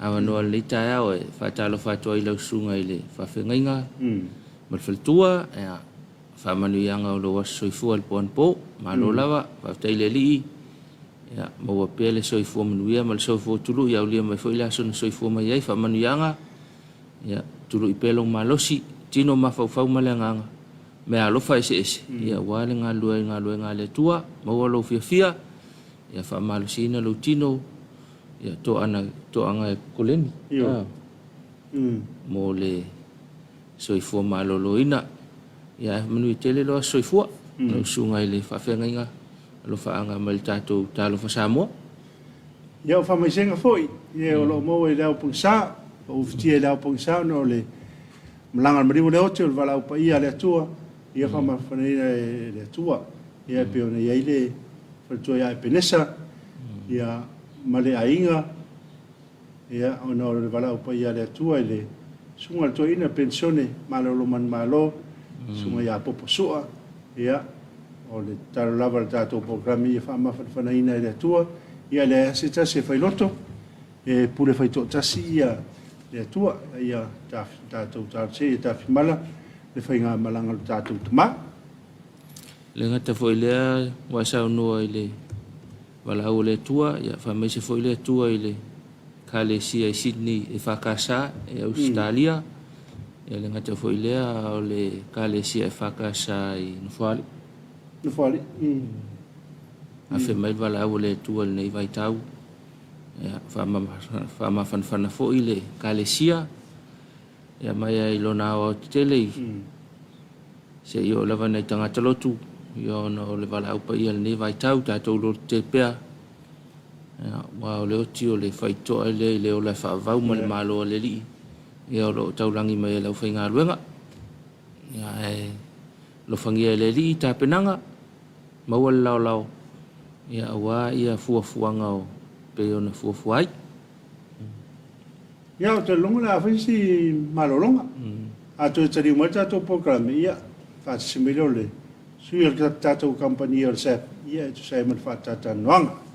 awano alita ya o fa talofa toila sunga ile fa fenga mal faltua fa manu yanga lo soifu al po malolawa fa taile li ya mo pele soifo manuia mal soifo tulu ya ulia mai foi la son soifo mai ai fa manuanga ya tulu ipelo malosi tino mafau malanga me alo fa ese ya wale nga le tua mo lo fia ya fa malosi na lo tino ya to anga koleni mo le soifo maloloina ya manu tele lo soifo no sunga ile fa fenga lo fa anga mal tato Talofa Samoa ia fa mai senga foi ia lo mo e dau pungsa o ftia dau pungsa no le mlanga mari mo le ocho le vala pa ia le tua ia fa ma fa le tua ia pe ona ia ile fa tua ia penesa ia male ainga ia ona le vala pa ia le tua ile sunga to ina pensione malo lo man malo sunga ia poposua ia o le taro lava le tatou programi ia faamafanaina i le atua ia le ase tasi e failoto e pule faitotasi ia le atua ia tatou talose ia tafimala le faiga malaga le tatou tamā le gata foi lea ua saunoa i le valau o le atua ia faamaise foi le atua i le kalesia i Sydney e fakasā e Australia ia le gata foi lea o le kalesia e fakasā i Nofoali no fali a fe mai vala o le tua nei vai tau ya fa ma fan fo ile kalesia ya mai ai lona o tele se yo lava nei tanga talotu yo no le vala o pa ia nei vai tau ta to lo te pea Wa o le oti o le whaitoa le o le whaavau ma le malo le li. Ia o lo taurangi mai e lau whainga ruenga. Ia e lo whangia le li ta penanga. Maua le lau. Ia awa ia fuafuanga o pe o na fuafuai. Ia o te longa la whaisi malolonga. A to tari mo tato programe ia. Whaatisimile o le. Sui al tato company o le sep. Ia e tu sai man whaatata noanga.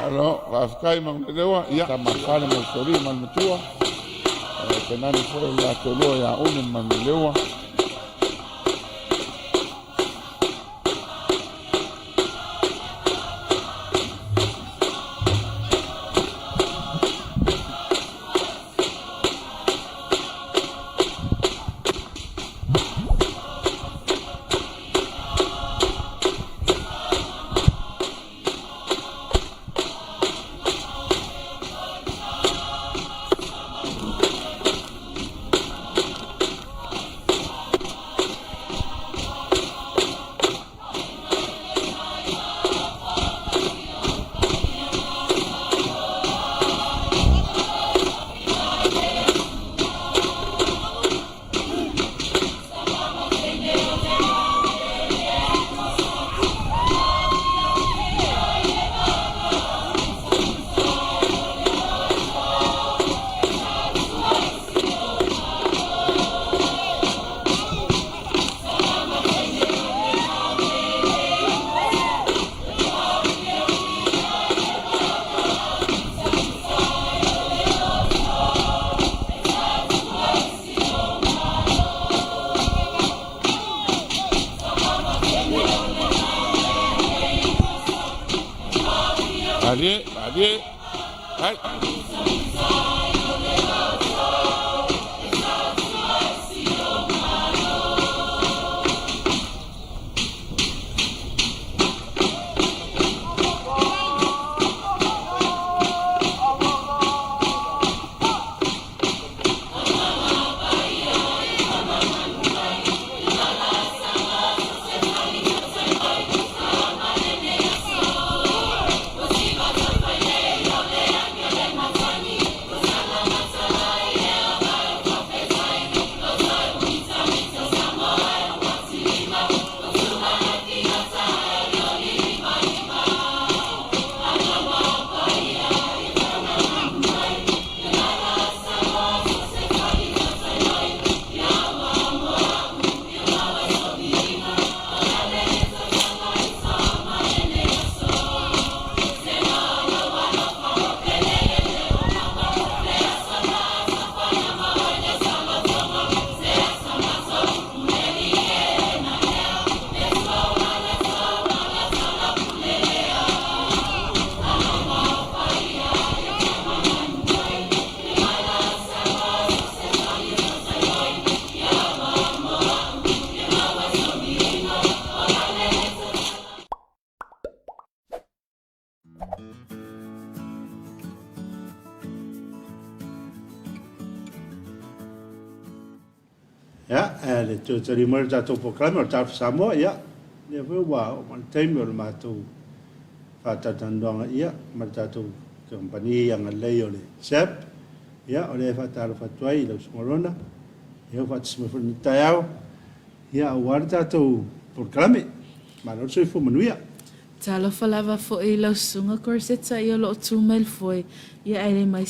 Alo, afkai mang lewa ya tamakana mo sori man mutua. Kenani fo ya tolo ya unen man lewa. Adi. Hai. Ya, le tu tari mar tatou proklame o Talofa Samoa, ia. Le veu wa o man taimi o le mātou whātatandoanga ia, mar tatou kompani anga lei o le SEP, ia, o le whātalofa tuai i lau sumorona, ia o whātismafuni tai au, ia o wāre tatou proklame, ma lau soi fu manuia. Talofa lava fo i lau sunga korseta i o lo tu mail foi, ia ai mai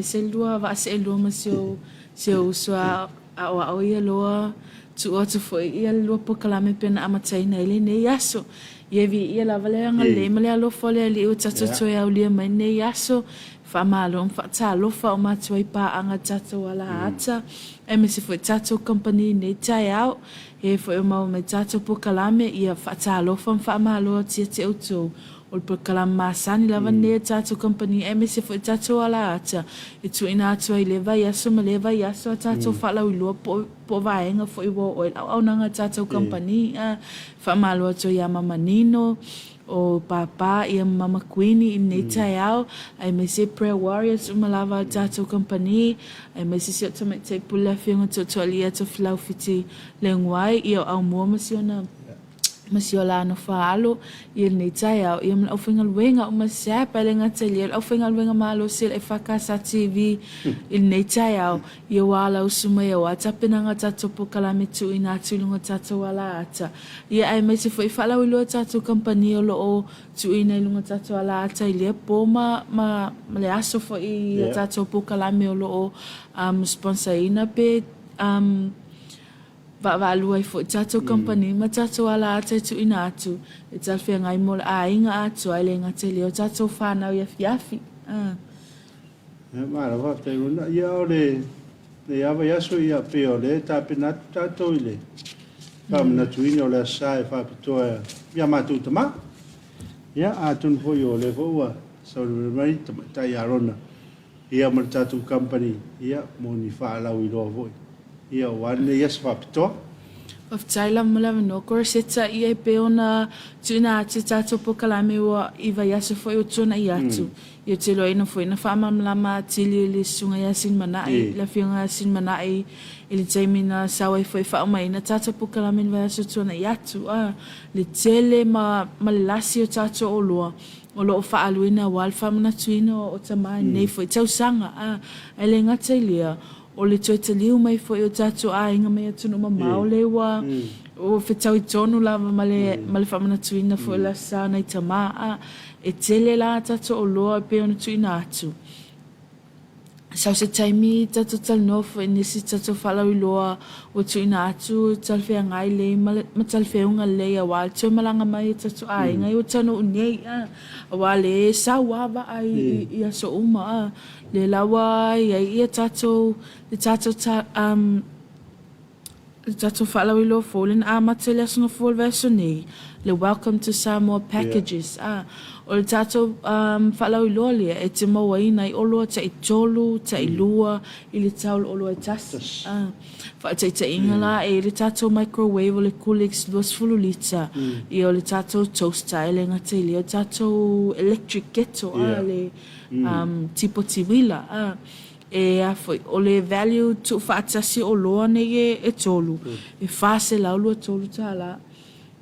se lua va se lua ma se o sua a ia loa tu o tu foi ia loa po kalame pena amataina ile ne yaso ia vi ia lava le anga le male alo fole ali o tatu to ia ulia mai ne yaso fa malo fa talo fa o matoi pa anga tatu wala ata e me se foi tatu company ne tai au e foi o me tatu po kalame ia fa talo fa malo ti te uto o po kalama masani lava ne tatu company e me se foi tatu wala ata e tu ina atu i leva yaso me leva yaso tatu fa la ulo po vaenga foi wo o nanga tatu company fa malo to ya mama Nino o papa e mama Queenie in nei au ai me se prayer warriors umalava tatu company ai me se se tome te pula finga to alia to flau fiti lengwai i au mo Masiola no faalo i nei tai au i au fingal wenga o masia palenga tele au fingal wenga malo sil EFKS TV i nei tai au i wala usuma i WhatsApp nanga tatu po kalame tu ina tulunga tatu wala ata i ai me se foi fala ulo tatu company o lo tu ina lunga tatu wala ata i le poma ma le aso fo i tatu po kalame o lo sponsor ina pe va luai fo tatu company ma tatu ala ata tu ina atu e talfia ngai mo a inga atu ai le ngatele o tatu fa na ia fiafi ma la va te una ia o le ava yaso ia pe o le tapina tatu ile na tu ina o le sai fa pitoa ia ma tu tama ia atun fo yo le fo wa so le mai tai arona ia ma tatu company ia mo ni fa la wi do vo ia wane yes fapto of taila mala no corseta ia peona tuna tatu po kalame wa iva yaso foi tuna yatu ia te loina foi na fama mlama tili le sunga yasin manai la finga yasin manai ele taimina sawa foi fa mai na tatu po kalame va yaso tuna yatu le tele ma malasi tatu oloa o lo fa aluina wal famna tuino o tama nei foi tau sanga ele ngatelia o le toita liu mai foi o tatu inga mai atunu mamao le wa o fetau i tonu lava male whamana tuina foi la sana i tamaa e tele la tatu o loa pe ona tuina atu sau se taimi tatu tal nofo e nisi tatu whalau i loa o tuina atu talwhea ngai le ma talwheunga le a wale tau malanga mai tatu inga i o tanu unei a wale sa wava ai i aso uma le lawa ia tatu le tatu tatu whalau i loa fōlen a matele asunga fōl verso nei le welcome to Samoa packages. O le tātou whalau I loa lea e te maua ina I oloa ta I tolu, ta I lua, I le tau oloa I tasi. Whaata I ta inga la e le tātou microwave o le Coolix 2 lita. I o le tātou toaster e le ngata I le tātou electric kettle le tipo tiwila. E a foi o le value tu whaatasi o loa nege e tolu. E whaase laulua tolu tā la.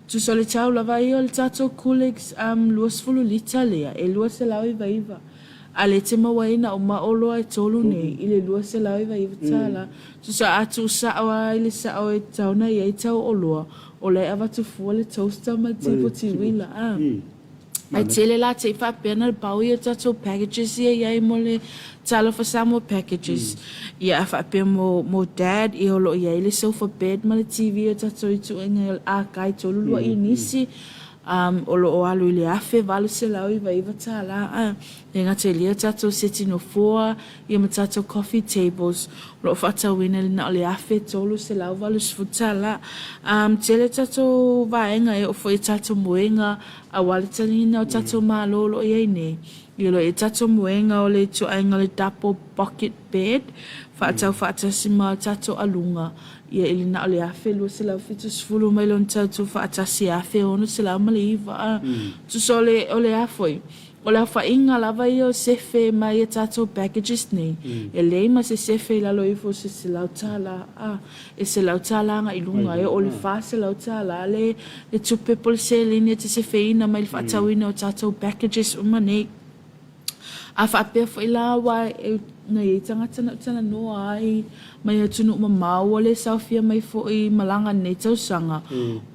Tu so le tau lava I o le tātou Coolix 2 lita lea e lua se lau I vaiva. A le te mawaina o maoloa e tolu nei I le lua se lau I vaiva tāla. Tu so atu sa'oa I le sa'o e tauna I tau o loa o le avatu fua le toaster ma tipo tiwila. Ai tele la te whapena le pau I o tātou packages I mo le Talofa Samoa packages. Ia a whapea mo dad I olo I le sofa bed ma le TV o tātou I tuenga a kai tolu lua I nisi. Olo o alu I le afe valu se lau I vaiva tāla. E ngata lia tātou seti no fua I ma tātou coffee tables. Olo whatau wina le na o le afe tolu se lau valu sifu tāla. Tele tātou vaenga e o fo I tātou moenga a wale talina o tātou mālolo I ei nei. I lo e tātou moenga o le tuaenga le double pocket bed. Whaatau sima tātou alunga. Ia ili na o le afe lua se lau fitu sifulu mai lo tātou whaatasi afe ono se lau male iwa. Tu so o le afoi. O le whainga lava I o sefe mai e tātou packages nei. E leima se sefe lalo ifo se lau tāla. E se lau tāla nga ilunga. E o le wha se lau tāla. Le tupe pole se line te sefe ina mai le whaatauina o tātou packages uma nei. A whapea fo I la wa e nei tangata na tana noa ai mai atunu mamau o le saufia mai fo I malanga nei tausanga.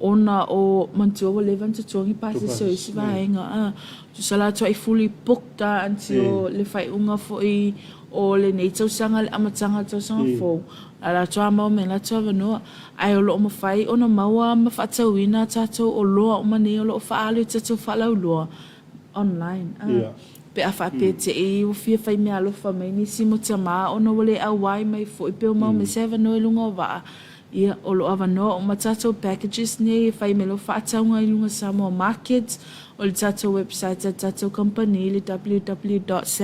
Ona o mantua wa levan tutongi pasi so isi vaenga. Tu sala to I fully booked until le fai unga fo I o le nei tausanga le amatanga tausanga fo. Ala toa mau me la toa vanoa. Ai o loo mawhai ona maua ma whaatauina tātou o loa o mani o loo whaalu tātou whalau loa online. Pe a whape te I o fia whai mea alofa mai nisi mo te maa ona wale au wai mai fo I peo mau me seva no I lunga o waa. Ia o lo avanoa o matatou packages nei whai me lo whaataunga I lunga Samoa Markets o le tātou website a tātou company le www.sap.ws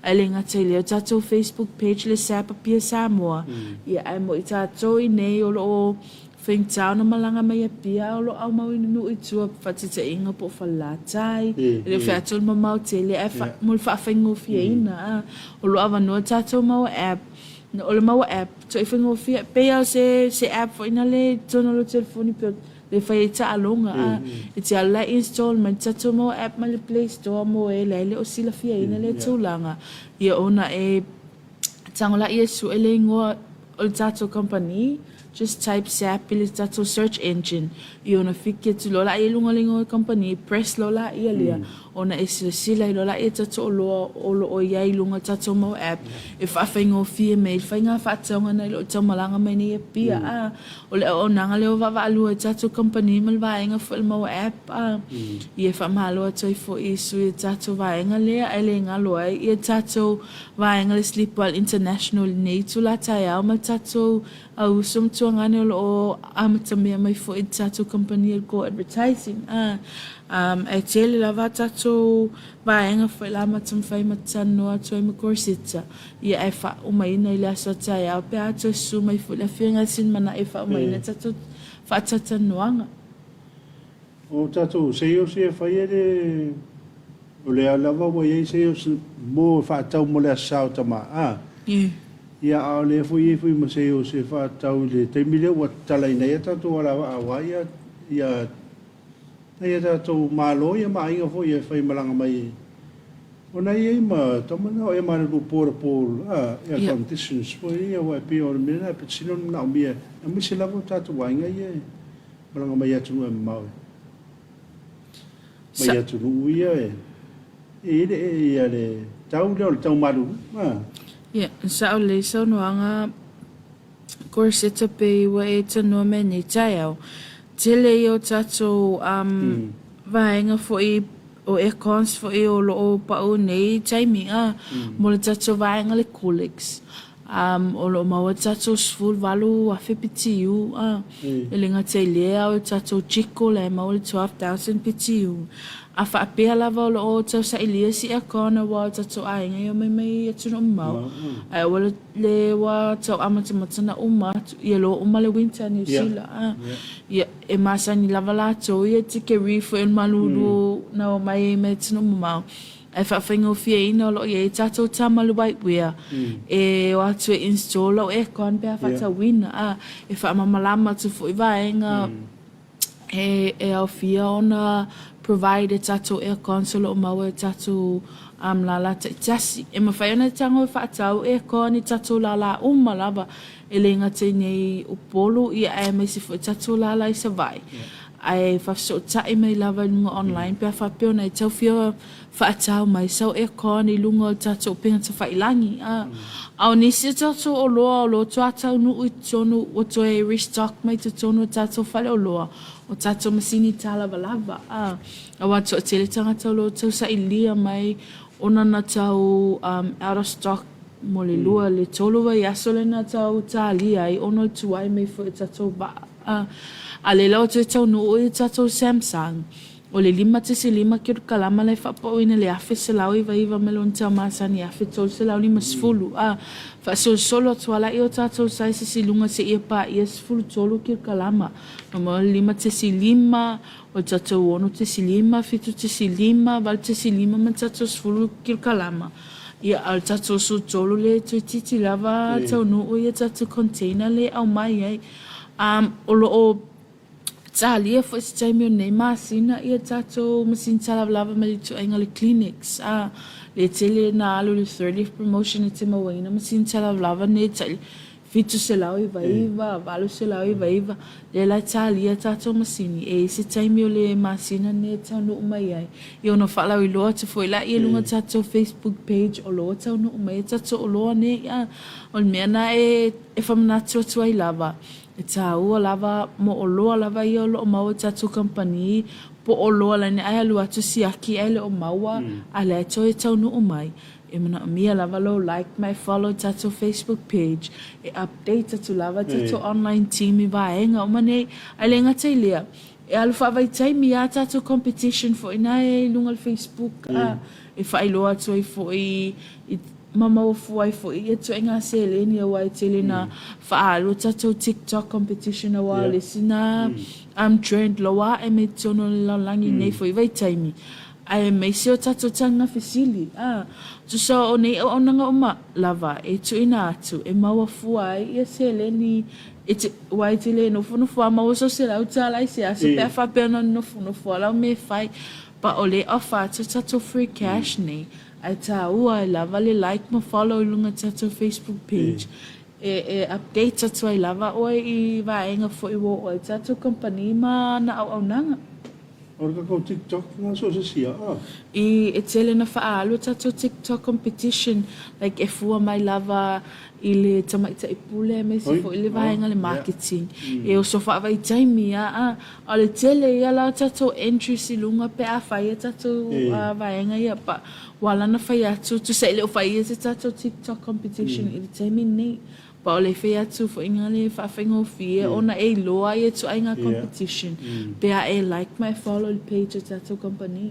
ai le ngata I leo tātou Facebook page le Sap Apia Samoa. Ia ai mo I tātou I nei o lo Wheng tau na malanga mai apia o lo au mau inu I tua whatita inga po whalatai. Le whatul ma mau te le mul whawhengu fia ina. O lo awa noa tātou mau app. O le mau app. So I whengu fia. Pea se app fo ina le tono lo telefoni pe le whai ta alonga. E te ala install mai tātou mau app ma le Play Store mo e le o sila fia ina le tūlanga. Ia ona e tangola I su e le ingoa o le tātou company. Just type SAP ili tātou search engine. I ona whikia tu lola I lunga lingo I company. Press lola I alia. Ona e sila I lola I tātou o lo o iai lunga tātou mau app. E whawhengo fia mail. Whainga whaataunga nei lo tau malanga mai ni e pia. O le o nanga leo wawa alua tātou company. Mal vaenga fo il mau app. I e whamaloa toi fo isu I tātou vaenga lea. E le ngaloa I tātou vaenga le Sleepwell International nei tula tai au mal tātou au sum tuangane o amatamea mai fo I tātou company go advertising. E tele lava tātou vaenga fo I la matam whai matanoa toi makorsita. Ia e wha umaina I le aso tai au pe ato su mai fo le whianga sin mana e wha umaina tātou wha tatanoanga. O tātou seio se whai ere o le alawa wa iei seio mo whaatau mo le asao tama. Ia ao le fui ma seio se whaatau le teimile wa talaina ia tātou alawa awa ia ia tātou mālo ia mainga fo ia whai malanga mai. Ona ia ma tamana o ia mana rupora pōru. Ia conditions fo ia wa pia o mena pe sino na mia. A misi lavo tātou wainga ia malanga mai atu nua mawe. Mai atu nua ia ia le tau leo le tau maru. Ia, sa o le sau noanga korseta pe wa e tanua me ni tai au. Tele I o tātou vaenga fo I o aircons fo I o lo o pao nei taiminga mo le tātou vaenga le Coolix. o lo maua tatou sful valu a PTU e le ngate lea o tatou chiko le maua 12,000 PTU a whaapea lava o lo o tau sa ilia si a kona wa tatou ainga i o mai e tunu mau ai wala le wa tau amatamatana i lo le winter New Zealand e masani lava la tau i e tike rifo e malulu na o mai me tunu mau e whawhingo fia ina lo i e tatou tamalu waiwea e o atu e install o e kon pia whatawina e whaamamalama tu fu i vaenga e au fia ona provide tatou e kon o maua e tatou lala tasi e mawhai ona tango e whaatau e kon i tatou lala lava e le ngate nei upolo i e mai si fu i tatou lala i sa vai ai whafso tai mai lava lunga online pia whapeo nei tau fia whaatau mai sau e kon i lunga o tatou pinga ta whailangi au nisi tatou o loa tuatau nu i tonu o to e restock mai tu tonu tatou whale o loa o tatou masini talava lava a watu o tele tangata lo tau sa ilia mai ona na tau out of stock mo le lua le tolu wa yaso le na tau talia i ono tuai mai fo tatou ba a le lau te tau nu i tatou Samsung o le 5 ki kalama le whapo ina le afe se lau iwa melon tau masani afe tol se lau 5 fa solo atuala i o tatou sai se lunga se ia pa ia 10 ki kalama no mo 5 o tatou ono 5 fitu 5 val 5 man tatou 10 ki kalama ia al tatou su tolu le titi lava tau nu o ia tatou container le au mai ai o lo Talia for its time on masina ia tatou masin lava mai tu ainga le clinics le tele na alu le 30th promotion te mawaina masin lava ne tali fitu se lau i vaiva valu se lau i vaiva le la talia tatou masini e se time le masina ne tau no mai ai i ono fala i loa te foi la i lunga tatou Facebook page o loa tau no mai tatou o loa ne o mea na e whamanatu atu ai lava e tāua lava mo o loa lava i o loo maua tatou company po o loa lani ai alu atu siaki ai leo maua a le ato e tau nuu mai e mana mia lava lo like my follow tatou Facebook page e update atu lava tatou online team i vaenga o mane ai le ngata ilia e alu whawai taimi a tatou competition fo ina e lunga Facebook e whailoa atu i fo i mama o fuai fo ia tu enga sele ni o ai tele na faalo tatou TikTok competition o ale sina trend loa e me tono la langi nei fo i vai taimi ai me se o tatou tanga fesili tu so o nei o nanga o ma lava e tu ina atu e maua fuai ia sele ni e te wai tele no fu ma o so se la utala i se aso pe fa pe no fu la me fai pa ole offer tatou free cash nei ai tāua e lava le like ma follow i lunga tatou Facebook page e update atu ai lava oe i vaenga fo i wo o tatou company ma na au nanga Orga ko TikTok na so se sia e tele na faaalo tatou TikTok competition like e fua mai lava i le tamaita i pule me se fo i le vaenga le marketing e o so whaavai taimi a le tele ia la tatou entry si lunga pe a whaia tatou vaenga ia pa wala na whai atu tu se leo whai e te tatou TikTok competition i le taimi nei pa o le whai atu fo inga le whawhingo fie ona e loa i tu ainga competition pe a e like my follow le page o tatou company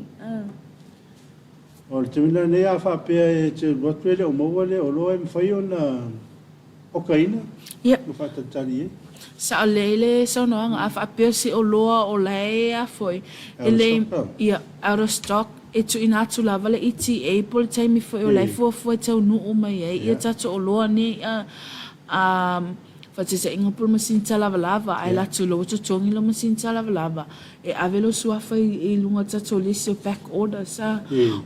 o le tamina nei a whapea e te watuele o mauale o loa e mwhai o na okaina no whatatari sa o leile sa noanga a whapea si o loa o lei a foi e le ia out of stock e tu ina tu lava le ETA pole taimi foi o lei fua tau nuu mai e ia tatou o loa ne Fatisa inga pul masin lava ai la tu lo tongi lo masin lava e avelo suafa i lunga tatou lisi o back order sa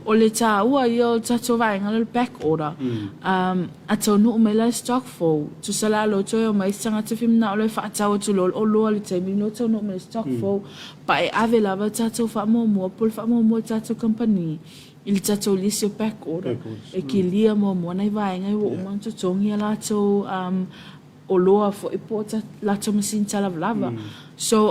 o le ua i o tatou vaenga le back order a tau nuu mai la stock full tu sala lo to o mai sanga te fimna o le whaatau tu lo o loa le taimi lo tau nuu mai stock full pa e ave lava tatou whaamomua pul whaamomua tatou company il tatou lisi o back order e ki lia mo nai vaenga i wo umang tongi ala tau o loa fo i po lato masin lava. So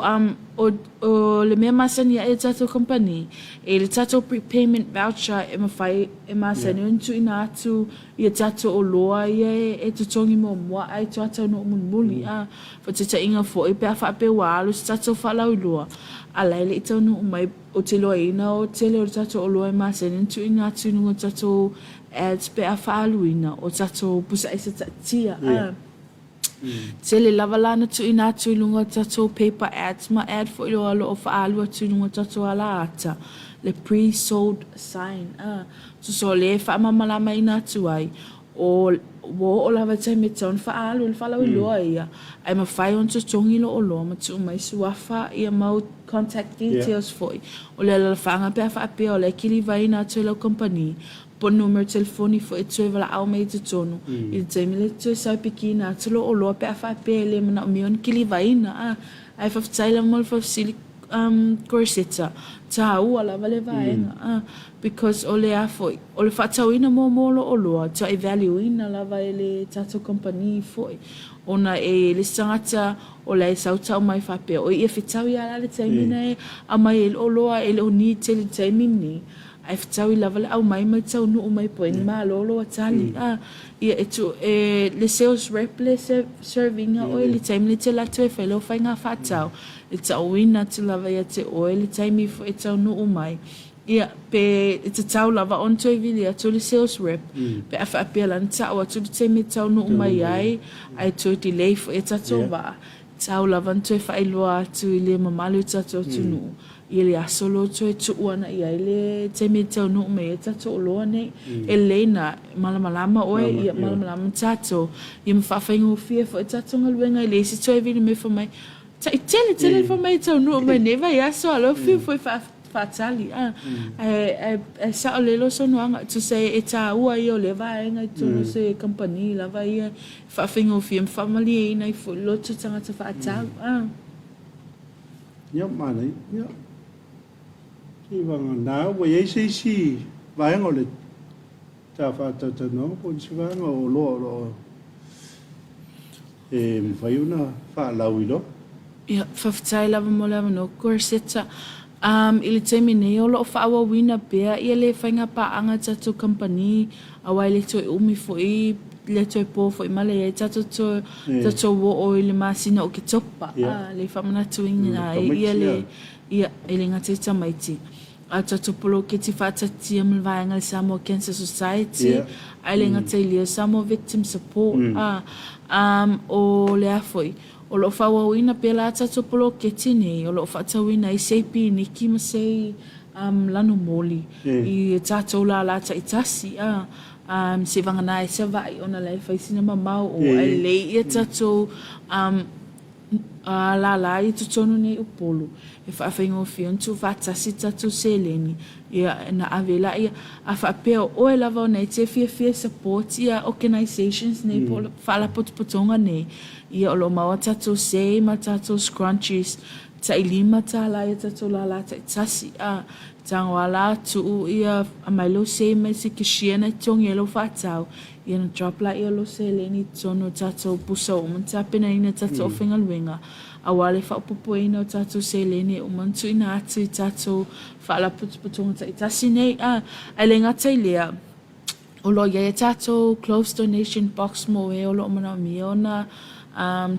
o le mea masani e tato company e le tato prepayment voucher e mawhai e masani untu ina atu i tato o loa e tutongi mo mua ai tu ata no muli fa tata inga fo i pe afa pe wa alu tato falau i loa ala ele ita no mai o te loa ina o te leo tato o loa e masani untu ina atu nungo tato ads pe afa alu ina o tato pusa isa tatia Te le lava lana tu ina tu lunga tato paper ads ma ad fo ilo alo o faalu tu lunga tato ala ata le pre-sold sign so le fa mamalama ina tu ai o wo o lava te me ton faalu le fala ilo ia ai ma fai on tu tongi lo o lo ma tu mai suafa ia mau contact details foi o le la fanga pe fa pe o le kili vai na tu lo company po numero telefoni fo e tue wala au mei te tonu. I te mele tue sau pikina, te lo o loa pe a whae pe le mana o mion kili vaina. Ai whaftaila mo le whafsili korseta. Ta ua la vale vaenga. Because o le a foi, o le whatauina mo lo o loa, ta e valueina la vai le tato company foi. Ona e le sangata o le sautau mai whape. O i e whitau i ala le taimina e, a mai e o loa e le o ni te le taimini. Ai fitau I lava le au mai tau nu mai po ni ma lolo atali ia etu le sales rep le serving o le time le te la te fe lo fa nga fatau le tau wina te lava ia te o le time fo tau nu mai ia pe te tau lava on to vili to le sales rep pe afa pe la tau to le time tau nu mai ai to delay fo tau va tau lava to fa loa tu le mamalu tau tu nu Ili asolo to tu una ia ile te me tau no me tato lo ne elena malamalama o ia malamalama tato ia mfafango fie fo tato ngalwenga ile si to vini me fo mai tele fo mai tau no me neva ia so alo fie fo fatali e sa le lo so no anga to say eta ua io le vai nga to no se company la vai fafango fie family ina fo lo to tanga to fatal Nhớ mà đấy, nhớ. Khi bằng đá với ấy xí vài ngồi lịch ta phải ta nó cũng chỉ vài ngồi lo phải nó phải lâu đó. Ja, faftai lava mo lava no korseta. Ili temi ne o lo fa wina bea ia le fainga pa anga tatu company awai le to umi foi le to po foi male e tatu to wo o ile masina o ke topa le fa mana tuinga ia le ia ele ngati tamaiti a tatu polo ke ti fata ti am vainga Samoa Cancer Society ele ngati le Samoa Victim Support o le afoi o lo fa wina pela tatu polo ke tini o lo fa tawina I sepi ni kima sei lano moli I tatu la ta itasi se vangana e se vai ona le faisina mamau o ai le ia tatu la I tutono nei upolo e fa faingo fion tu fa tasi tatu seleni ia na avela ia a fa peo o e lava nei te fie support ia organizations nei polo fala potonga nei ia o lo maua tatu se ma tatu scrunchies ta ilima ta la ia tatu la ta tasi tangwala tu ia amailo se me se kishiana tongi lo fatau ia no drop la ia lo se leni tono tatu pusa o mta pena ina tatu ofenga luenga awale fa popo ina tatu se leni o mantu ina atu tatu fa la putonga ta sine alenga tailia o lo ia tatu close donation box mo e o lo mana miona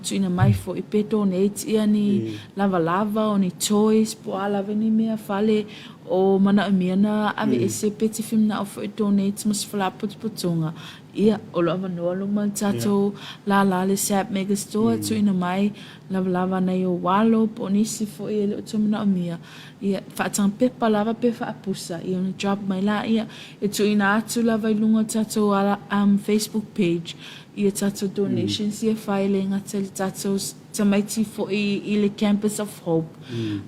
tu ina mai fo I pe donate ia ni lava o ni toys po ala veni mea fale o mana miana ave ese peti film na of donate mas fala putonga ia o lo no lo man tato la le sap mega store tu ina mai lava na yo walo ponisi fo ia le to mana mia ia fa tan pe palava pe fa pusa ia no job mai la ia e tu ina atu lava lunga tato ala Facebook page ia tato donations ia filing atel tato tamaiti fo I le campus of hope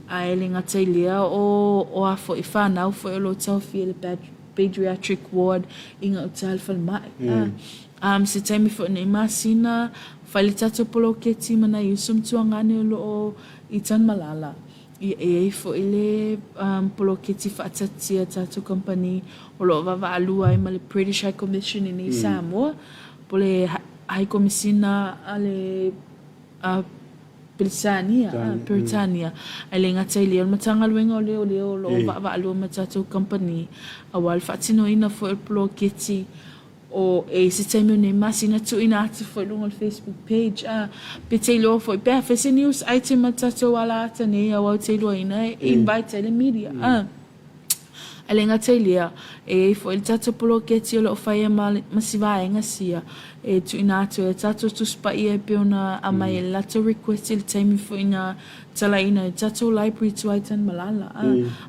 ai le ngatelia o a fo I whanau fo lo tau fie le pediatric ward inga o tal falmai se taimi fo nei masina fale tato polo ke ti mana yusum tuangane lo I tan malala e fo ile polo ke ti fatatia tato company o lo vava alua I ma le British High Commission in Samoa pole ai komisina ale Peritania ale ngata ile matanga luenga ole lo va lo matato company awal fatino ina fo ploketi o e sistema ne masina tu ina ati fo lungo Facebook page pete lo fo pe fese news item matato wala tane awal te lo ina invite the media ale ngata ile e fo il tato ploketi lo fa ya masiva ngasia e tu ina tu e tato tu spa e peona amai lato request il time fo ina tala ina tato library tu aitan malala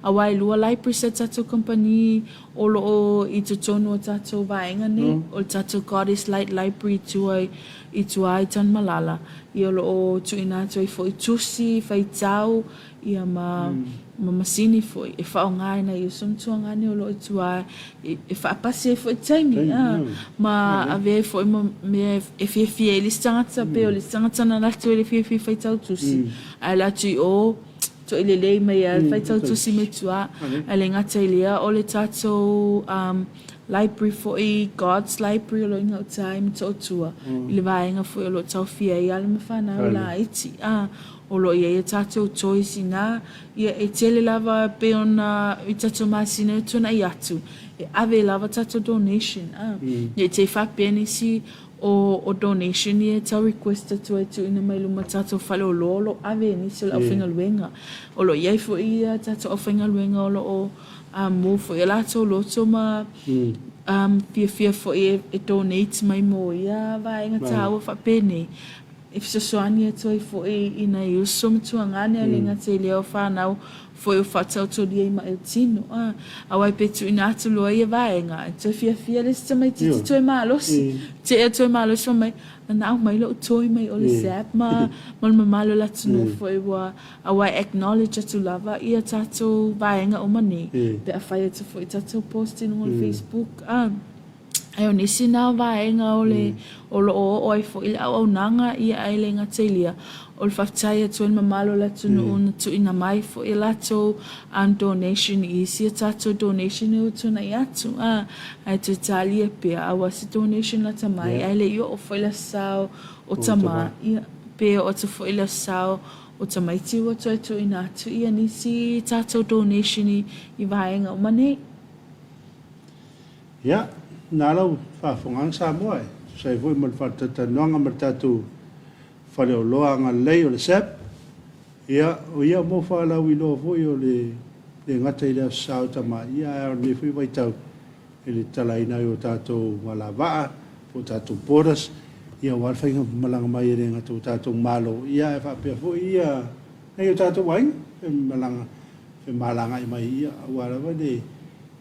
awai lua library set tato company o i tu tono tato vaenga ne o tato goddess light library tu ai i tu aitan malala i o tu ina tu fo i tusi fai tau ia masini foi e fa ngai na eu som tu ngani o lo tua e fa passe foi time ma ave foi me e fi listanga pe o listanga na la tu e fi fai tau tu si ala tu o to ele le me fai tau tu si me tua ale ngata ile o le tato library foi God's library lo inga time to tua ile vai nga foi lo tau fi ai ala me fa na la iti o lo ia tato choice na ia e tele lava pe ona i tato masina tuna iatu e ave lava tato donation ia te fa penisi o donation ia ta request to ina mai luma tato falo lolo ave ni se la finga luenga o lo ia fo ia tato finga luenga o lo mo fo ia to lo toma fia fo e donate mai mo ia vai nga tawa fa pene if so soania toi fo ina eu som tu ngane alinga te leo fa nau fo eu fatau to dia ma tino awai petu ina tu lo ia vaenga te fia le mai ti toi malos te toi malos mai na mai lo toi mai ole sap ma malo la tu fo wa awai acknowledge to lava ia tato vaenga o mani pe afai te fo tato posting on Facebook ai nisi na vaenga ole o fo il au nanga ia ai lenga telia o fatai tu mamalo la tu no tu ina mai fo ilato donation isi tato donation o tu na yatu ai tu talia pe awasi donation la tamai ai le yo fo ila sao o tama ia pe o tu fo ila sao o tamai ti o tu ina tu ia nisi tato donation i vaenga o mane Nalau fa fongang Samoa sai voi mal fa tata nonga matatu fa le loa nga lei o le sep ia mo fa la wi lo foi o le ngata ile sao tama ia me fui vai tau ele talaina o tato wala va o tato poras ia war fa malanga mai re ngata tato malo ia fa pe foi ia nei o tato wai malanga mai ia wala va de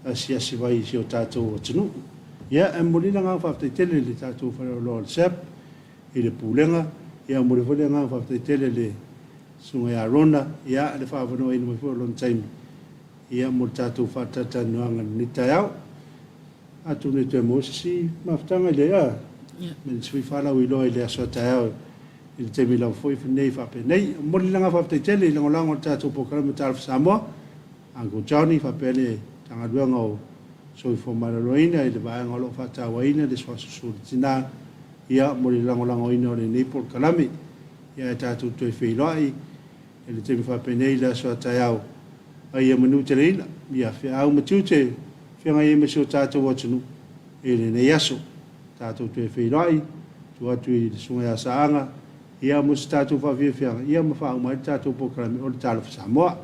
asia si vai si o tato tunu ia e molina nga fa tele le tato fa lo sep ile pulenga ia mo le nga fa tele le sunga ya ronda ia le fa no ina mo fo lon time ia mo tato fa tata no nga ni tayau atu ne te mo si maftanga le ia men sui fa la wi lo ile so tayau il te mi la foi nei fa pe nei mo le nga fa tele le ngolanga tato po kala metal Samoa ango Johnny fa pele tanga duanga so fo maraloina i le vai ngolo fata waina de so so tina ia mo le langolango ina le nei por kalami ia tatu to feiloi ele te fa penei la so tayau ai manu terina ia fe au matute fe ngai me so tatu watunu ele ne yaso tatu to feiloi tu atu i so ya saanga ia mo tatu fa vie ia mo fa mai tatu por kalami o Talofa Samoa